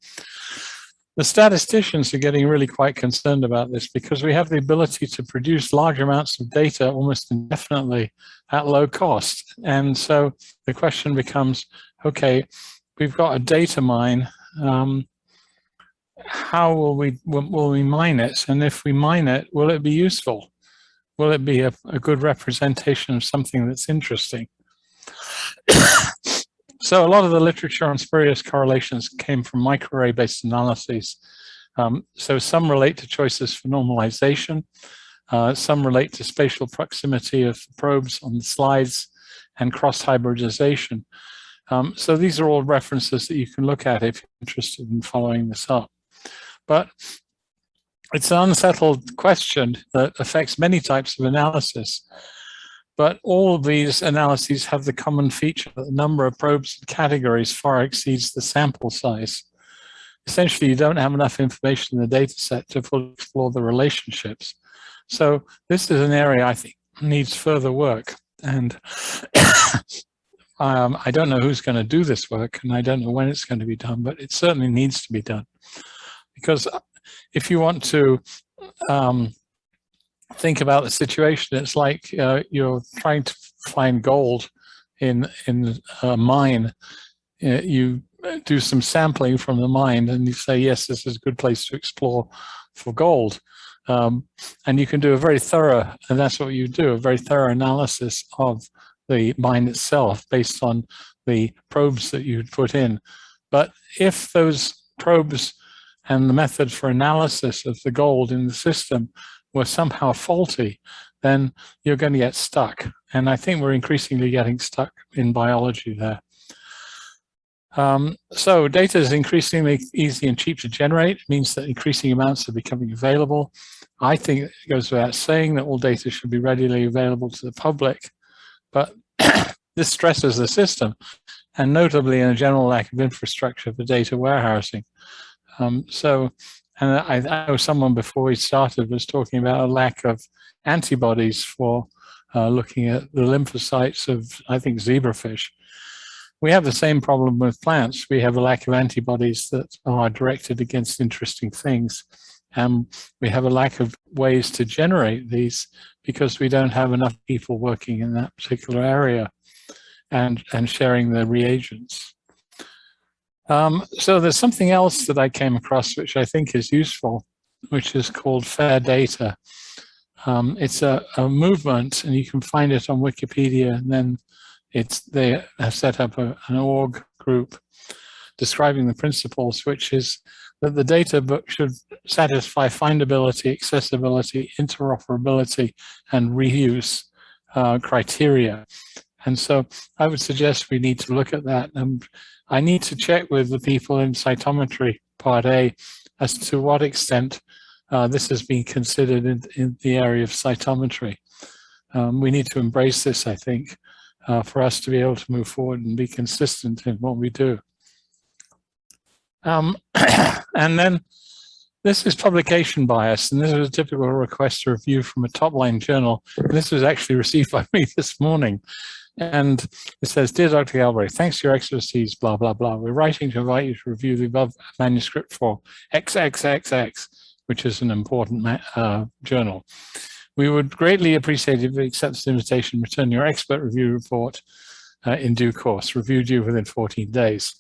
The statisticians are getting really quite concerned about this because we have the ability to produce large amounts of data almost indefinitely at low cost. And so the question becomes, okay, we've got a data mine. How will we mine it? And if we mine it, will it be useful? Will it be a good representation of something that's interesting? So a lot of the literature on spurious correlations came from microarray-based analyses. So some relate to choices for normalization, some relate to spatial proximity of probes on the slides, and cross-hybridization. So these are all references that you can look at if you're interested in following this up. But it's an unsettled question that affects many types of analysis. But all of these analyses have the common feature that the number of probes and categories far exceeds the sample size. Essentially, you don't have enough information in the data set to fully explore the relationships. So this is an area I think needs further work. And I don't know who's going to do this work, and I don't know when it's going to be done, but it certainly needs to be done. Because if you want to think about the situation, it's like you're trying to find gold in a mine. You do some sampling from the mine and you say, yes, this is a good place to explore for gold. And you can do a very thorough, and that's what you do, a very thorough analysis of the mine itself based on the probes that you'd put in. But if those probes and the method for analysis of the gold in the system were somehow faulty, then you're going to get stuck. And I think we're increasingly getting stuck in biology there. So data is increasingly easy and cheap to generate. It means that increasing amounts are becoming available. I think it goes without saying that all data should be readily available to the public, but this stresses the system, and notably in a general lack of infrastructure for data warehousing. And I know someone before we started was talking about a lack of antibodies for looking at the lymphocytes of, I think, zebrafish. We have the same problem with plants. We have a lack of antibodies that are directed against interesting things. And we have a lack of ways to generate these because we don't have enough people working in that particular area and sharing the reagents. So there's something else that I came across which I think is useful, which is called fair data. It's a movement, and you can find it on Wikipedia, and then they have set up an org group describing the principles, which is that the data book should satisfy findability, accessibility, interoperability, and reuse criteria. And so I would suggest we need to look at that. And I need to check with the people in cytometry part A as to what extent this has been considered in the area of cytometry. We need to embrace this, I think, for us to be able to move forward and be consistent in what we do. And then this is publication bias, and this is a typical request to review from a top-line journal. This was actually received by me this morning. And it says, "Dear Dr. Calibrate, thanks for your expertise, blah, blah, blah. We're writing to invite you to review the above manuscript for XXXX, which is an important journal. We would greatly appreciate if you accept this invitation, return your expert review report in due course, review due within 14 days.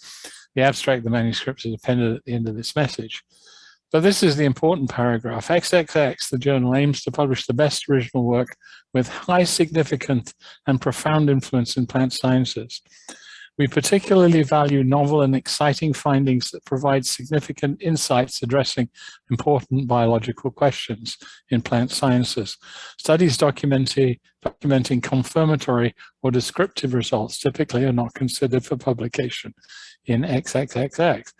The abstract, the manuscript is appended at the end of this message." But this is the important paragraph. XXX, the journal, aims to publish the best original work with high significant and profound influence in plant sciences. We particularly value novel and exciting findings that provide significant insights addressing important biological questions in plant sciences. Studies documenting confirmatory or descriptive results typically are not considered for publication in XXXX.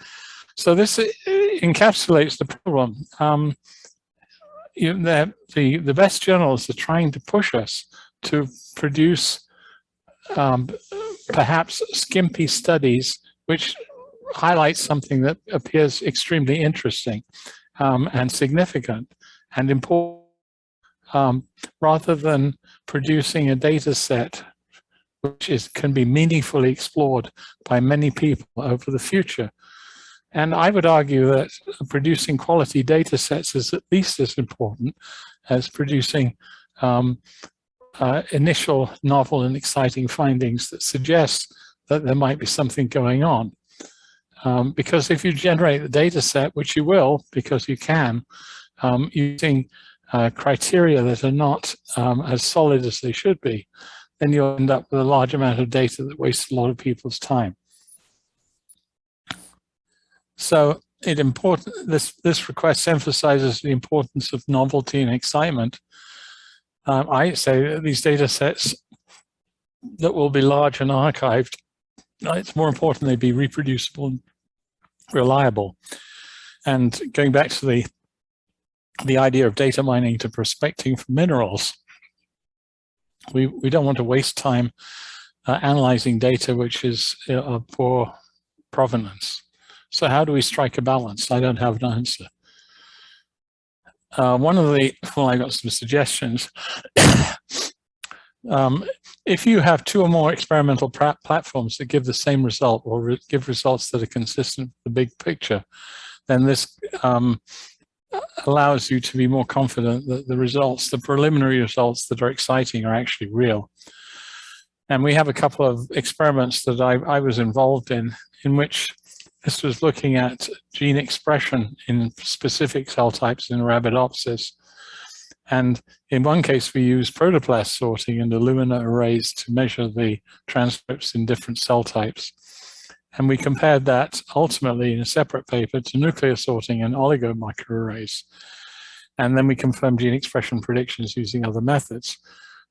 So this encapsulates the problem. The best journals are trying to push us to produce perhaps skimpy studies which highlight something that appears extremely interesting and significant and important, rather than producing a data set which can be meaningfully explored by many people over the future. And I would argue that producing quality data sets is at least as important as producing initial novel and exciting findings that suggest that there might be something going on. Because if you generate the data set, which you will, because you can, using criteria that are not as solid as they should be, then you'll end up with a large amount of data that wastes a lot of people's time. So this request emphasizes the importance of novelty and excitement. I say that these data sets that will be large and archived, it's more important they be reproducible and reliable. And going back to the idea of data mining to prospecting for minerals, we don't want to waste time analyzing data which is of poor provenance. So how do we strike a balance? I don't have an answer. I got some suggestions. If you have two or more experimental platforms that give the same result or give results that are consistent with the big picture, then this allows you to be more confident that the preliminary results that are exciting are actually real. And we have a couple of experiments that I was involved in which this was looking at gene expression in specific cell types in Arabidopsis. And in one case, we used protoplast sorting and Illumina arrays to measure the transcripts in different cell types. And we compared that ultimately in a separate paper to nuclear sorting and oligo microarrays. And then we confirmed gene expression predictions using other methods.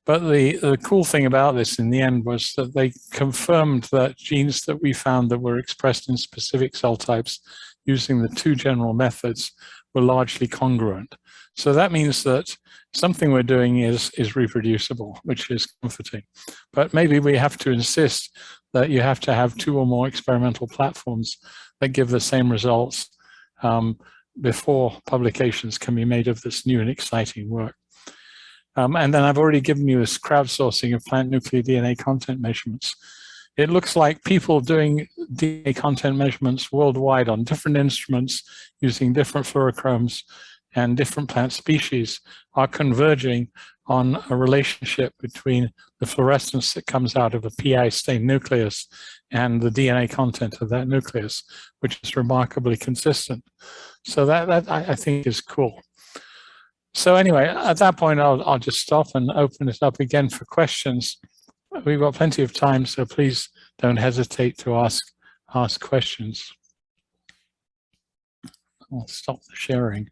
But the cool thing about this in the end was that they confirmed that genes that we found that were expressed in specific cell types using the two general methods were largely congruent. So that means that something we're doing is reproducible, which is comforting. But maybe we have to insist that you have to have two or more experimental platforms that give the same results before publications can be made of this new and exciting work. And then I've already given you this crowdsourcing of plant nuclear DNA content measurements. It looks like people doing DNA content measurements worldwide on different instruments using different fluorochromes and different plant species are converging on a relationship between the fluorescence that comes out of a PI stained nucleus and the DNA content of that nucleus, which is remarkably consistent. So that I think is cool. So anyway, at that point, I'll just stop and open it up again for questions. We've got plenty of time, so please don't hesitate to ask questions. I'll stop the sharing.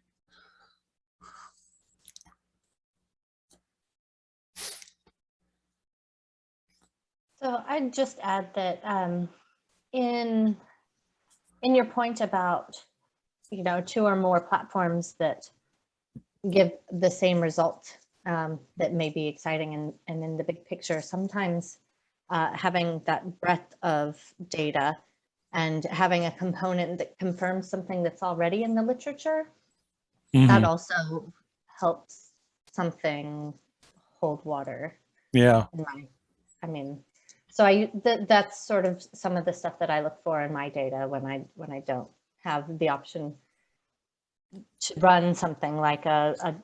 So I'd just add that in your point about, two or more platforms that give the same result that may be exciting and in the big picture, sometimes having that breadth of data and having a component that confirms something that's already in the literature, that also helps something hold water. Yeah. So that's sort of some of the stuff that I look for in my data when I don't have the option to run something like a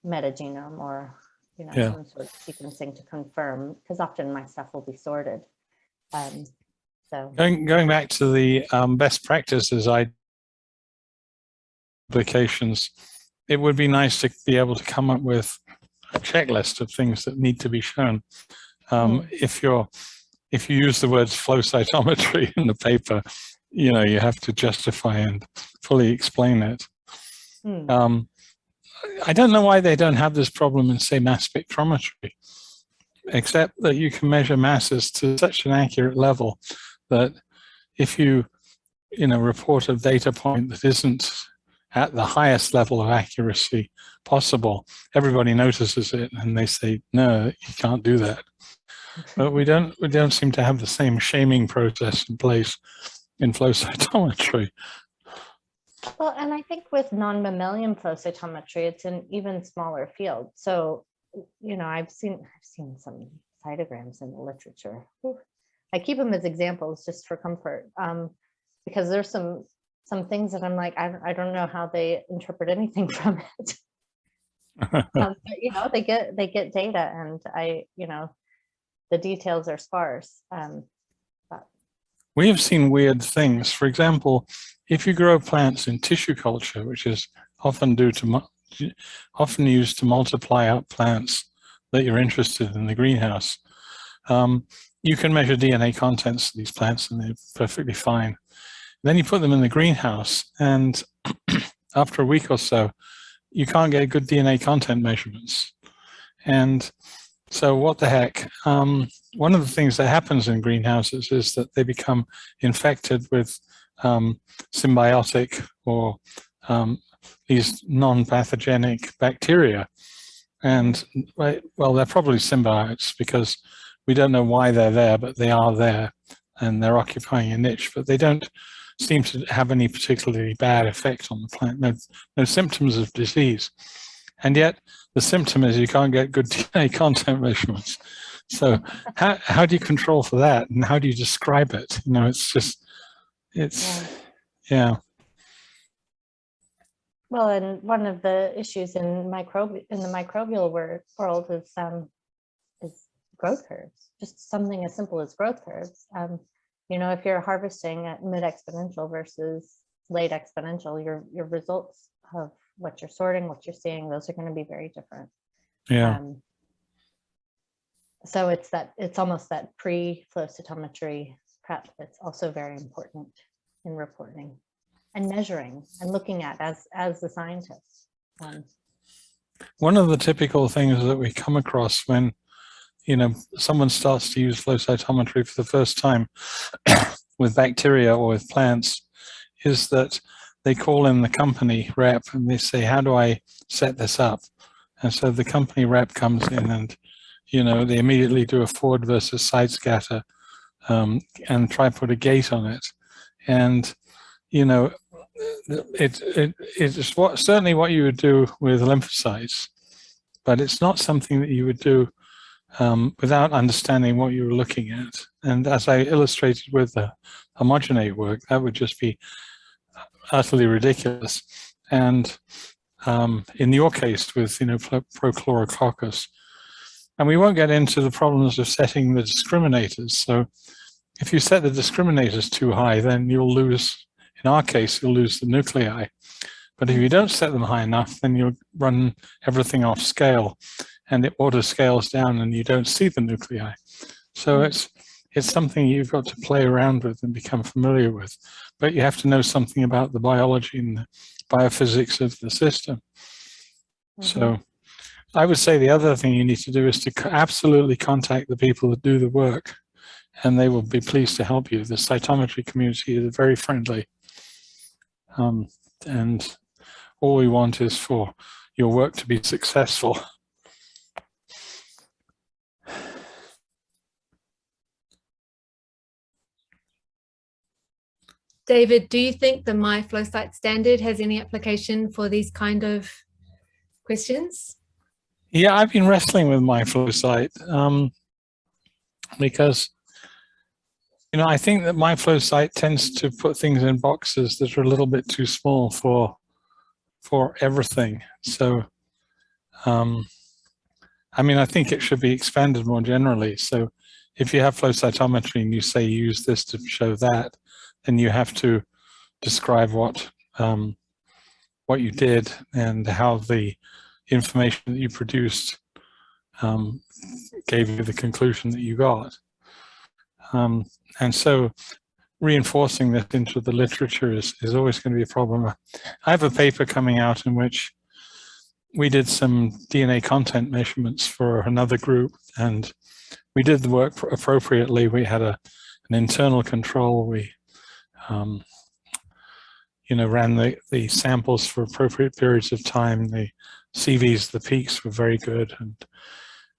metagenome or some sort of sequencing to confirm, because often my stuff will be sorted. So going back to the best practices applications, it would be nice to be able to come up with a checklist of things that need to be shown. If you're if you use the words flow cytometry in the paper, you know, you have to justify and fully explain it. I don't know why they don't have this problem in, say, mass spectrometry, except that you can measure masses to such an accurate level that if you report a data point that isn't at the highest level of accuracy possible, everybody notices it and they say, no, you can't do that. But we don't seem to have the same shaming process in place in flow cytometry. Well, and I think with non-mammalian flow cytometry, it's an even smaller field. So, you know, I've seen some cytograms in the literature. I keep them as examples just for comfort, because there's some things that I'm like, I don't know how they interpret anything from it. But, you know, they get data, and the details are sparse. We have seen weird things. For example, if you grow plants in tissue culture, which is often used to multiply up plants that you're interested in the greenhouse, you can measure DNA contents of these plants and they're perfectly fine. Then you put them in the greenhouse, and after a week or so, you can't get good DNA content measurements. And so what the heck? One of the things that happens in greenhouses is that they become infected with symbiotic or these non-pathogenic bacteria. And, well, they're probably symbiotes because we don't know why they're there, but they are there and they're occupying a niche, but they don't seem to have any particularly bad effect on the plant, no symptoms of disease. And yet the symptom is you can't get good DNA content measurements. So how do you control for that? And how do you describe it? You know, yeah. Well, and one of the issues in the microbial world is growth curves, just something as simple as growth curves. You know, if you're harvesting at mid-exponential versus late exponential, your results of what you're sorting, what you're seeing, those are going to be very different. Yeah. So it's almost that pre-flow cytometry prep that's also very important in reporting and measuring and looking at as the scientist. One of the typical things that we come across when, you know, someone starts to use flow cytometry for the first time with bacteria or with plants is that they call in the company rep and they say, how do I set this up? And so the company rep comes in and, you know, they immediately do a forward versus side scatter and try to put a gate on it. And, you know, it's certainly what you would do with lymphocytes, but it's not something that you would do without understanding what you were looking at. And as I illustrated with the homogenate work, that would just be utterly ridiculous. And in your case with, you know, Prochlorococcus, and we won't get into the problems of setting the discriminators. So if you set the discriminators too high, then you'll lose, in our case, you'll lose the nuclei. But if you don't set them high enough, then you'll run everything off scale and it auto scales down and you don't see the nuclei. So it's something you've got to play around with and become familiar with, but you have to know something about the biology and the biophysics of the system. So I would say the other thing you need to do is to absolutely contact the people that do the work, and they will be pleased to help you. The cytometry community is very friendly. And all we want is for your work to be successful. David, do you think the MyFlowSite standard has any application for these kind of questions? Yeah, I've been wrestling with MyFlowSite because, you know, I think that MyFlowSite tends to put things in boxes that are a little bit too small for everything. So, I mean, I think it should be expanded more generally. So if you have flow cytometry and you say use this to show that, then you have to describe what you did and how the information that you produced gave you the conclusion that you got. And so reinforcing this into the literature is always going to be a problem. I have a paper coming out in which we did some DNA content measurements for another group, and we did the work appropriately. We had an internal control. We ran the samples for appropriate periods of time. The CVs, the peaks were very good. And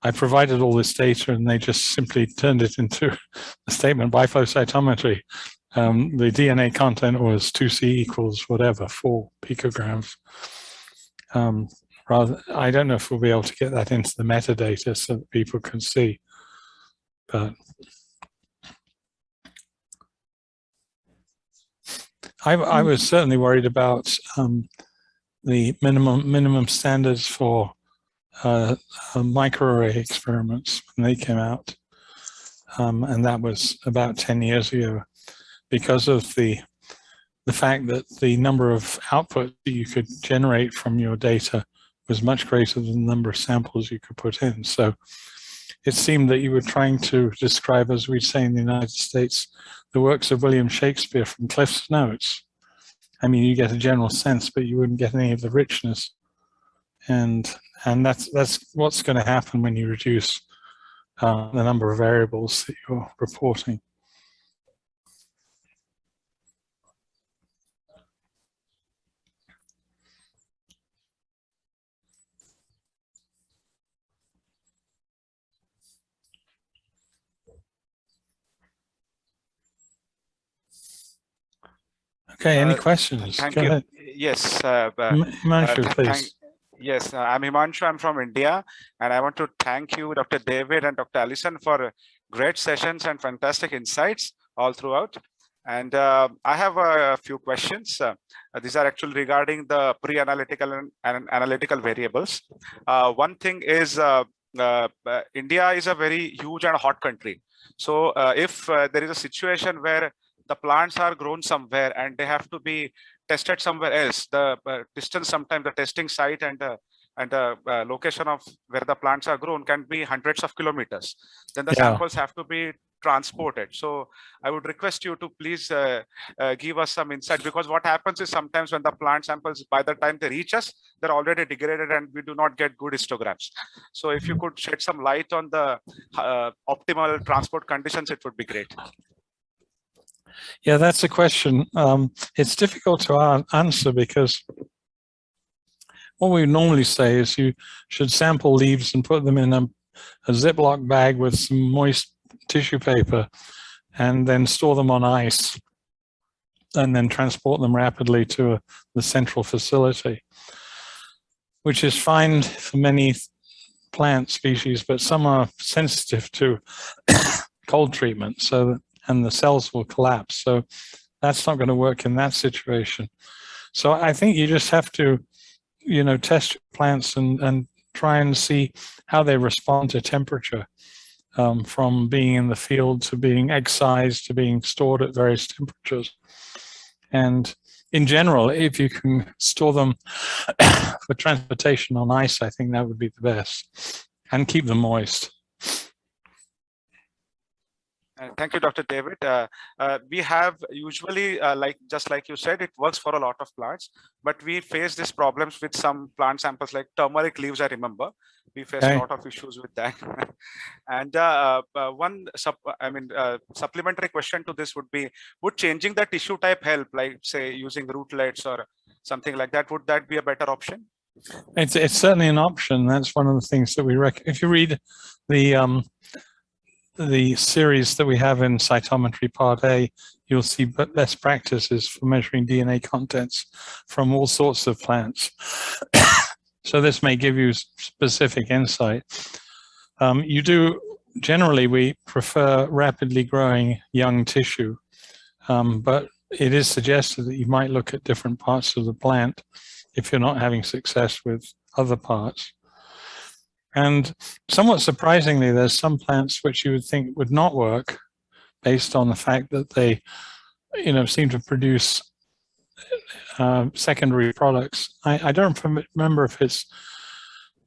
I provided all this data, and they just simply turned it into a statement by flow cytometry. The DNA content was 2C equals whatever, 4 picograms. I don't know if we'll be able to get that into the metadata so that people can see. But I was certainly worried about the minimum standards for microarray experiments when they came out, and that was about 10 years ago, because of the fact that the number of outputs that you could generate from your data was much greater than the number of samples you could put in. So it seemed that you were trying to describe, as we say in the United States, the works of William Shakespeare from Cliff's Notes. I mean, you get a general sense, but you wouldn't get any of the richness. And that's what's going to happen when you reduce the number of variables that you're reporting. Okay, any questions? Thank Go you. ahead. Yes. Himanshu, please. Yes, I'm Himanshu. I'm from India, and I want to thank you, Dr. David and Dr. Allison, for great sessions and fantastic insights all throughout. And I have a few questions. These are actually regarding the pre-analytical and analytical variables. One thing is India is a very huge and hot country. So if there is a situation where the plants are grown somewhere and they have to be tested somewhere else, the distance, sometimes the testing site and the location of where the plants are grown can be hundreds of kilometers. Then the samples have to be transported. So I would request you to please give us some insight, because what happens is sometimes when the plant samples, by the time they reach us, they're already degraded and we do not get good histograms. So if you could shed some light on the optimal transport conditions, it would be great. Yeah, that's a question. It's difficult to answer, because what we normally say is you should sample leaves and put them in a Ziploc bag with some moist tissue paper, and then store them on ice, and then transport them rapidly to the central facility, which is fine for many plant species, but some are sensitive to cold treatment, and the cells will collapse. So that's not going to work in that situation. So I think you just have to, test your plants and try and see how they respond to temperature, from being in the field to being excised to being stored at various temperatures. And in general, if you can store them for transportation on ice, I think that would be the best, and keep them moist. Thank you, Dr. David. We have usually, just like you said, it works for a lot of plants, but we face these problems with some plant samples like turmeric leaves. I remember we face a lot of issues with that. And supplementary question to this would be: would changing the tissue type help, like say using rootlets or something like that? Would that be a better option? It's certainly an option. That's one of the things that we recommend. If you read the series that we have in Cytometry Part A, you'll see best practices for measuring DNA contents from all sorts of plants. So this may give you specific insight. Generally, we prefer rapidly growing young tissue, but it is suggested that you might look at different parts of the plant if you're not having success with other parts. And somewhat surprisingly, there's some plants which you would think would not work based on the fact that they, seem to produce secondary products. I don't remember if it's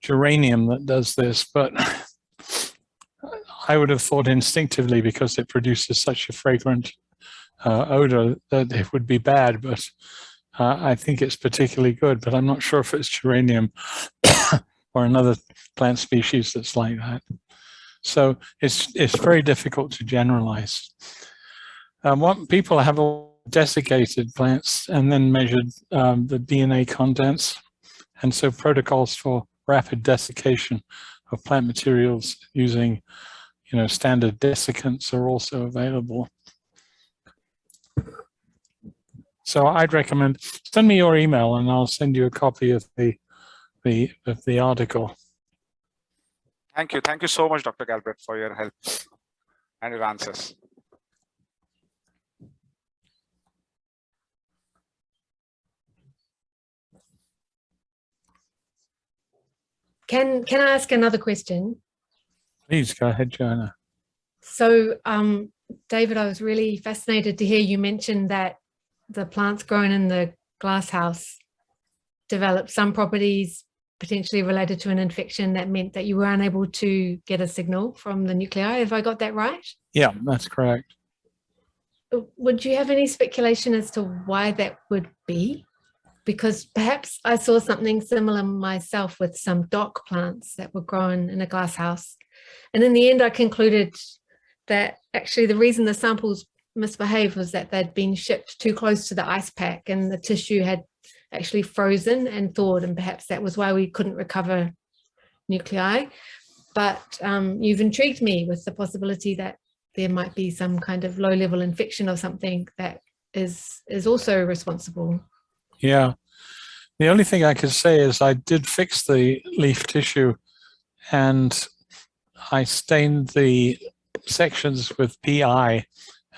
geranium that does this, but I would have thought instinctively, because it produces such a fragrant odor, that it would be bad, but I think it's particularly good, but I'm not sure if it's geranium or another plant species that's like that. So it's very difficult to generalize. What people have desiccated plants and then measured the DNA contents, and so protocols for rapid desiccation of plant materials using, standard desiccants are also available. So I'd recommend send me your email and I'll send you a copy of the article. Thank you. Thank you so much, Dr. Calibrate, for your help and your answers. Can I ask another question? Please go ahead, Joanna. So, David, I was really fascinated to hear you mention that the plants grown in the glass house developed some properties potentially related to an infection that meant that you were unable to get a signal from the nuclei. Have I got that right? Yeah, that's correct. Would you have any speculation as to why that would be? Because perhaps I saw something similar myself with some dock plants that were grown in a glass house. And in the end, I concluded that actually the reason the samples misbehaved was that they'd been shipped too close to the ice pack and the tissue had actually frozen and thawed, and perhaps that was why we couldn't recover nuclei. But you've intrigued me with the possibility that there might be some kind of low-level infection or something that is also responsible. Yeah. The only thing I could say is I did fix the leaf tissue and I stained the sections with PI.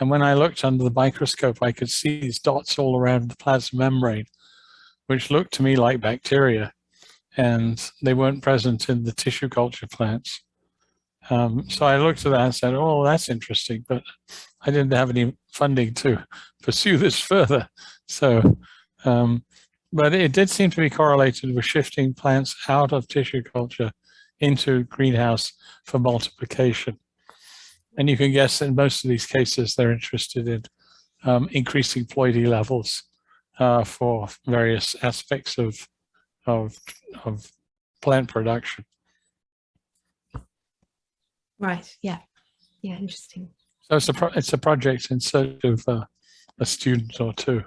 And when I looked under the microscope, I could see these dots all around the plasma membrane, which looked to me like bacteria, and they weren't present in the tissue culture plants. So I looked at that and said, oh, that's interesting, but I didn't have any funding to pursue this further. So, but it did seem to be correlated with shifting plants out of tissue culture into greenhouse for multiplication. And you can guess in most of these cases, they're interested in increasing ploidy levels for various aspects of plant production. Right. Yeah. Yeah. Interesting. So it's a project in search of a student or two.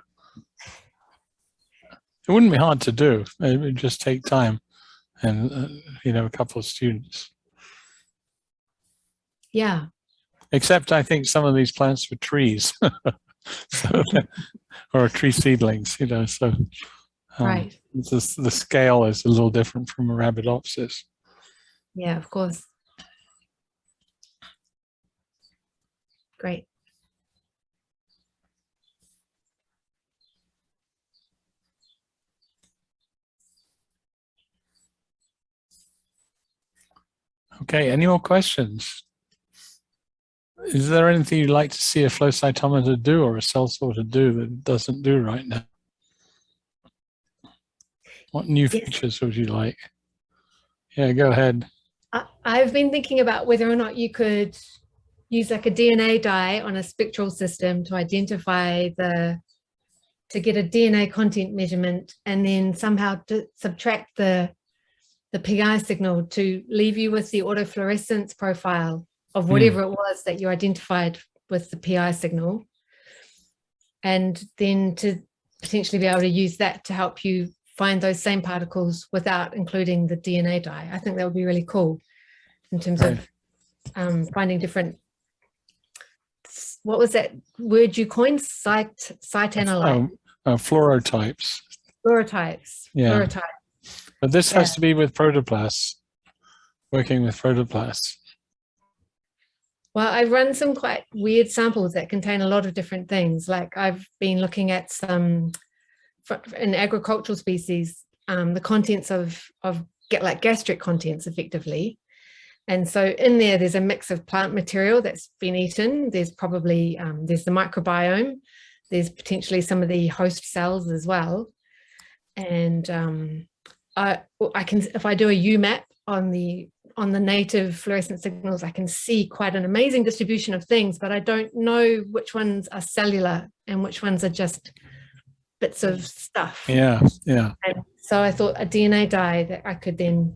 It wouldn't be hard to do. It would just take time and a couple of students. Yeah. Except I think some of these plants were trees, or tree seedlings, so Right. The scale is a little different from Arabidopsis. Yeah, of course. Great. Okay, any more questions? Is there anything you'd like to see a flow cytometer do or a cell sorter do that it doesn't do right now? What new features would you like? Yeah, go ahead. I've been thinking about whether or not you could use like a DNA dye on a spectral system to identify to get a DNA content measurement and then somehow to subtract the PI signal to leave you with the autofluorescence profile of whatever it was that you identified with the PI signal, and then to potentially be able to use that to help you find those same particles without including the DNA dye. I think that would be really cool in terms of finding different, what was that word you coined? Cytanalyte. Fluorotypes. Fluorotypes. Yeah. Fluorotypes. But this has to be with protoplasts, working with protoplasts. Well, I've run some quite weird samples that contain a lot of different things. Like I've been looking at some, in agricultural species, the contents of like gastric contents effectively. And so in there's a mix of plant material that's been eaten. There's probably, there's the microbiome. There's potentially some of the host cells as well. And I can, if I do a Umap on on the native fluorescent signals, I can see quite an amazing distribution of things, but I don't know which ones are cellular and which ones are just bits of stuff. Yeah, yeah. And so I thought a DNA dye that I could then,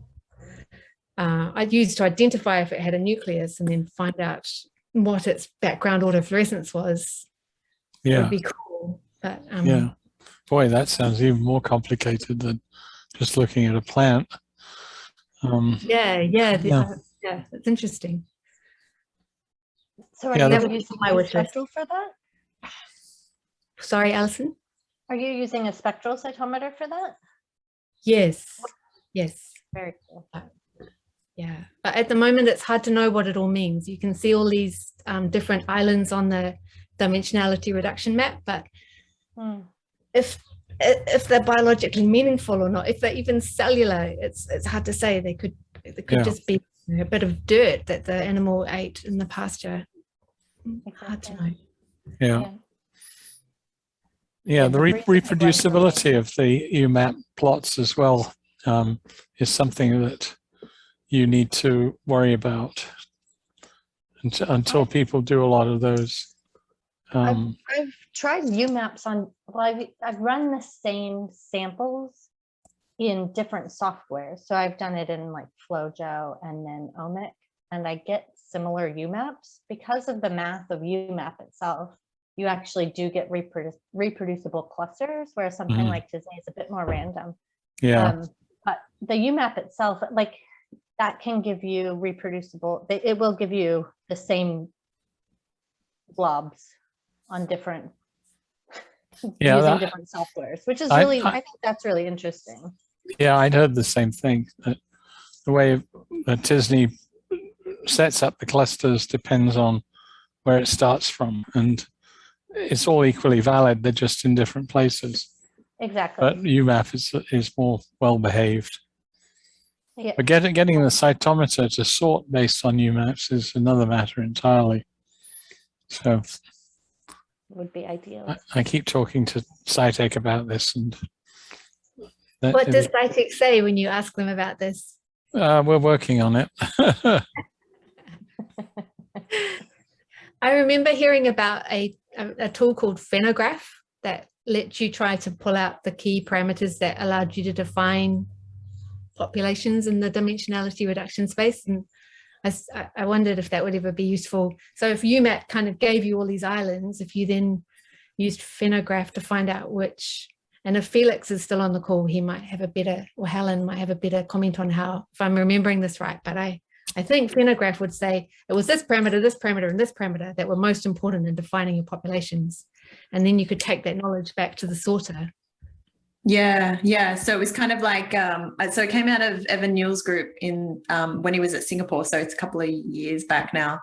I'd use to identify if it had a nucleus and then find out what its background autofluorescence was. Yeah. Would be cool. But yeah. Boy, that sounds even more complicated than just looking at a plant. Yeah, it's interesting. So are Yeah, you the- using my a wish list. spectral for that? Sorry, Alison? Are you using a spectral cytometer for that? Yes. Very cool. Yeah, but at the moment it's hard to know what it all means. You can see all these different islands on the dimensionality reduction map, but if they're biologically meaningful or not, if they're even cellular, it's hard to say. They could just be a bit of dirt that the animal ate in the pasture. Hard to know. Yeah. Yeah, the reproducibility of the UMAP plots as well is something that you need to worry about until people do a lot of those. I've tried UMAPs on, well, I've run the same samples in different software. So I've done it in like FlowJo and then Omic, and I get similar UMAPs. Because of the math of UMAP itself, you actually do get reproducible clusters, where something like Disney is a bit more random. Yeah. But the UMAP itself, like, that can give you reproducible, it will give you the same blobs on different, using different softwares, which is really, I think that's really interesting. Yeah, I'd heard the same thing. That the way that Disney sets up the clusters depends on where it starts from, and it's all equally valid. They're just in different places. Exactly. But UMAP is more well behaved. Yeah. But getting the cytometer to sort based on UMAPs is another matter entirely. So Would be ideal. I keep talking to SciTech about this, and what does SciTech say when you ask them about this? We're working on it. I remember hearing about a tool called Phenograph that lets you try to pull out the key parameters that allowed you to define populations in the dimensionality reduction space. And I wondered if that would ever be useful. So if UMAP kind of gave you all these islands, if you then used Phenograph to find out which, and if Felix is still on the call, he might have a better, or Helen might have a better comment on how, if I'm remembering this right, but I think Phenograph would say it was this parameter, and this parameter that were most important in defining your populations. And then you could take that knowledge back to the sorter. Yeah. So it was kind of like, so it came out of Evan Newell's group in when he was at Singapore. So it's a couple of years back now.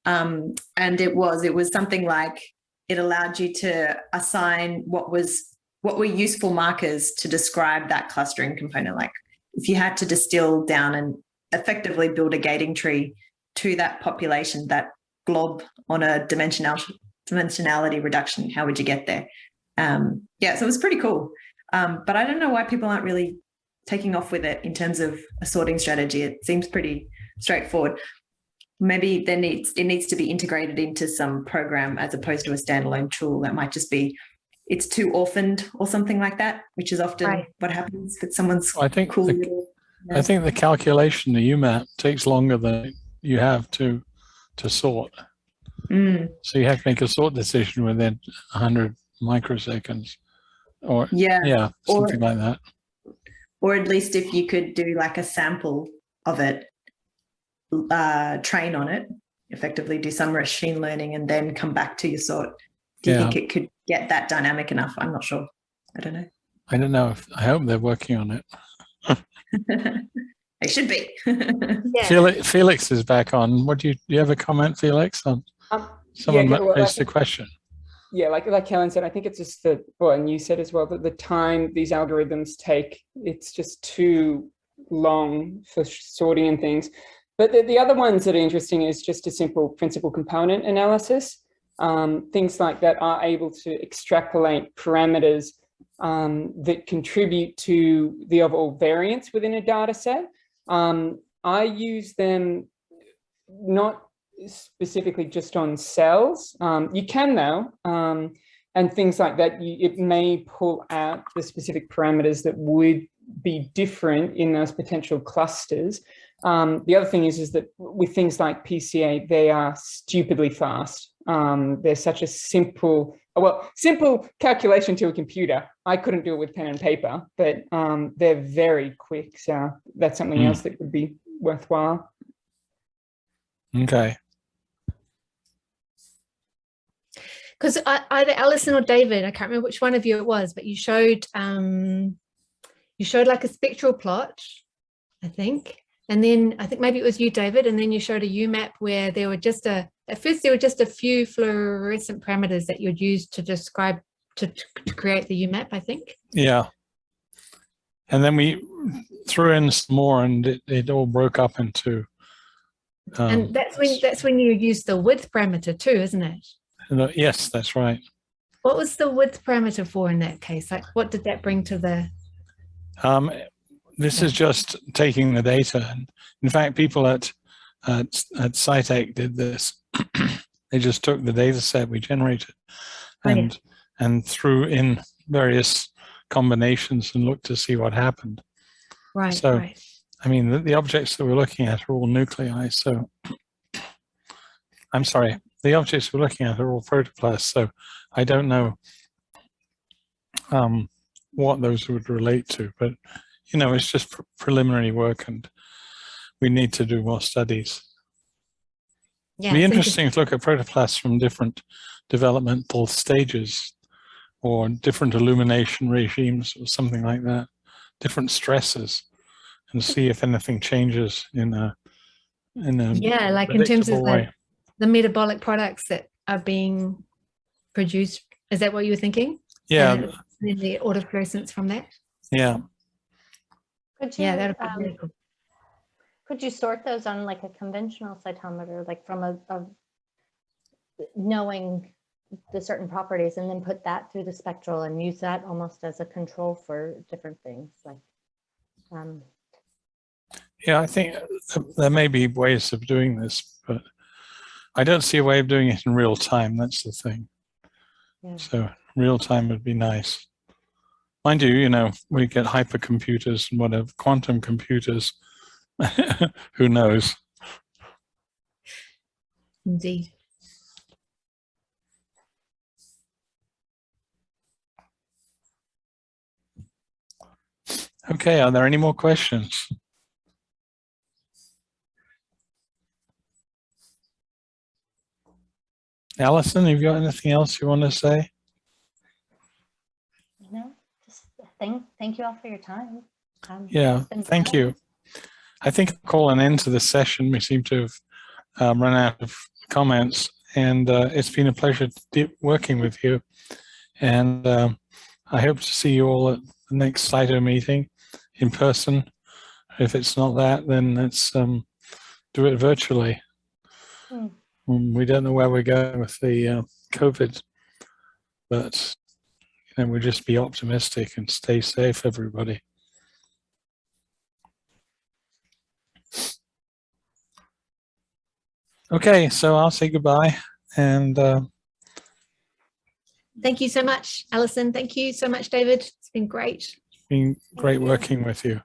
And it was something like, it allowed you to assign what were useful markers to describe that clustering component. Like if you had to distill down and effectively build a gating tree to that population, that glob on a dimensionality reduction, how would you get there? So it was pretty cool. But I don't know why people aren't really taking off with it in terms of a sorting strategy. It seems pretty straightforward. Maybe it needs to be integrated into some program as opposed to a standalone tool. That might just be, it's too orphaned or something like that, which is often what happens with someone's I think cool. I think the calculation, the UMAP, takes longer than you have to sort. So you have to make a sort decision within 100 microseconds. Or something like that. Or at least if you could do like a sample of it, train on it, effectively do some machine learning and then come back to your sort. Do you think it could get that dynamic enough? I'm not sure. I don't know. I don't know. I hope they're working on it. They should be. Felix is back on. What do you have a comment, Felix? On someone raised a question. Yeah, like Helen said, I think it's just and you said as well, that the time these algorithms take, it's just too long for sorting and things. But the other ones that are interesting is just a simple principal component analysis. Things like that are able to extrapolate parameters that contribute to the overall variance within a data set. I use them not specifically just on cells. You can though, and things like that. It may pull out the specific parameters that would be different in those potential clusters. The other thing is that with things like PCA, they are stupidly fast. They're such a simple calculation to a computer. I couldn't do it with pen and paper, but they're very quick. So that's something else that would be worthwhile. Okay. Because either Alison or David, I can't remember which one of you it was, but you showed like a spectral plot, I think. And then I think maybe it was you, David, and then you showed a UMAP where there were just at first there were just a few fluorescent parameters that you'd use to describe, to create the UMAP, I think. Yeah. And then we threw in some more and it all broke up into. And that's when you use the width parameter too, isn't it? Yes, that's right. What was the width parameter for in that case? Like, what did that bring to the? This is just taking the data. And in fact, people at Cytec did this. They just took the data set we generated and threw in various combinations and looked to see what happened. Right. So, right. I mean, the objects that we're looking at are all nuclei. So, I'm sorry, the objects we're looking at are all protoplasts. So, I don't know what those would relate to, but you know, it's just preliminary work, and we need to do more studies. Yeah, It'd be interesting to look at protoplasts from different developmental stages, or different illumination regimes, or something like that, different stresses, and see if anything changes in a yeah, like in terms of the metabolic products that are being produced. Is that what you were thinking? Yeah. And then the autofluorescence from that. Yeah. Could you, Yeah, that'd be really cool. Could you sort those on like a conventional cytometer, like from a knowing the certain properties, and then put that through the spectral and use that almost as a control for different things? Like, yeah, I think there may be ways of doing this, but I don't see a way of doing it in real time. That's the thing. yeah. So real time would be nice. Mind you, you know, we get hypercomputers and whatever, quantum computers. Who knows? Indeed. Okay, are there any more questions? Alison, have you got anything else you want to say? No, just thank you all for your time. Yeah, thank you. I think I'll call an end to the session. We seem to have run out of comments, and it's been a pleasure working with you. And I hope to see you all at the next Cyto meeting in person. If it's not that, then let's do it virtually. We don't know where we're going with the COVID, but you know, we'll just be optimistic and stay safe, everybody. Okay, so I'll say goodbye, and thank you so much, Alison. Thank you so much, David. It's been great. it's been great working with you.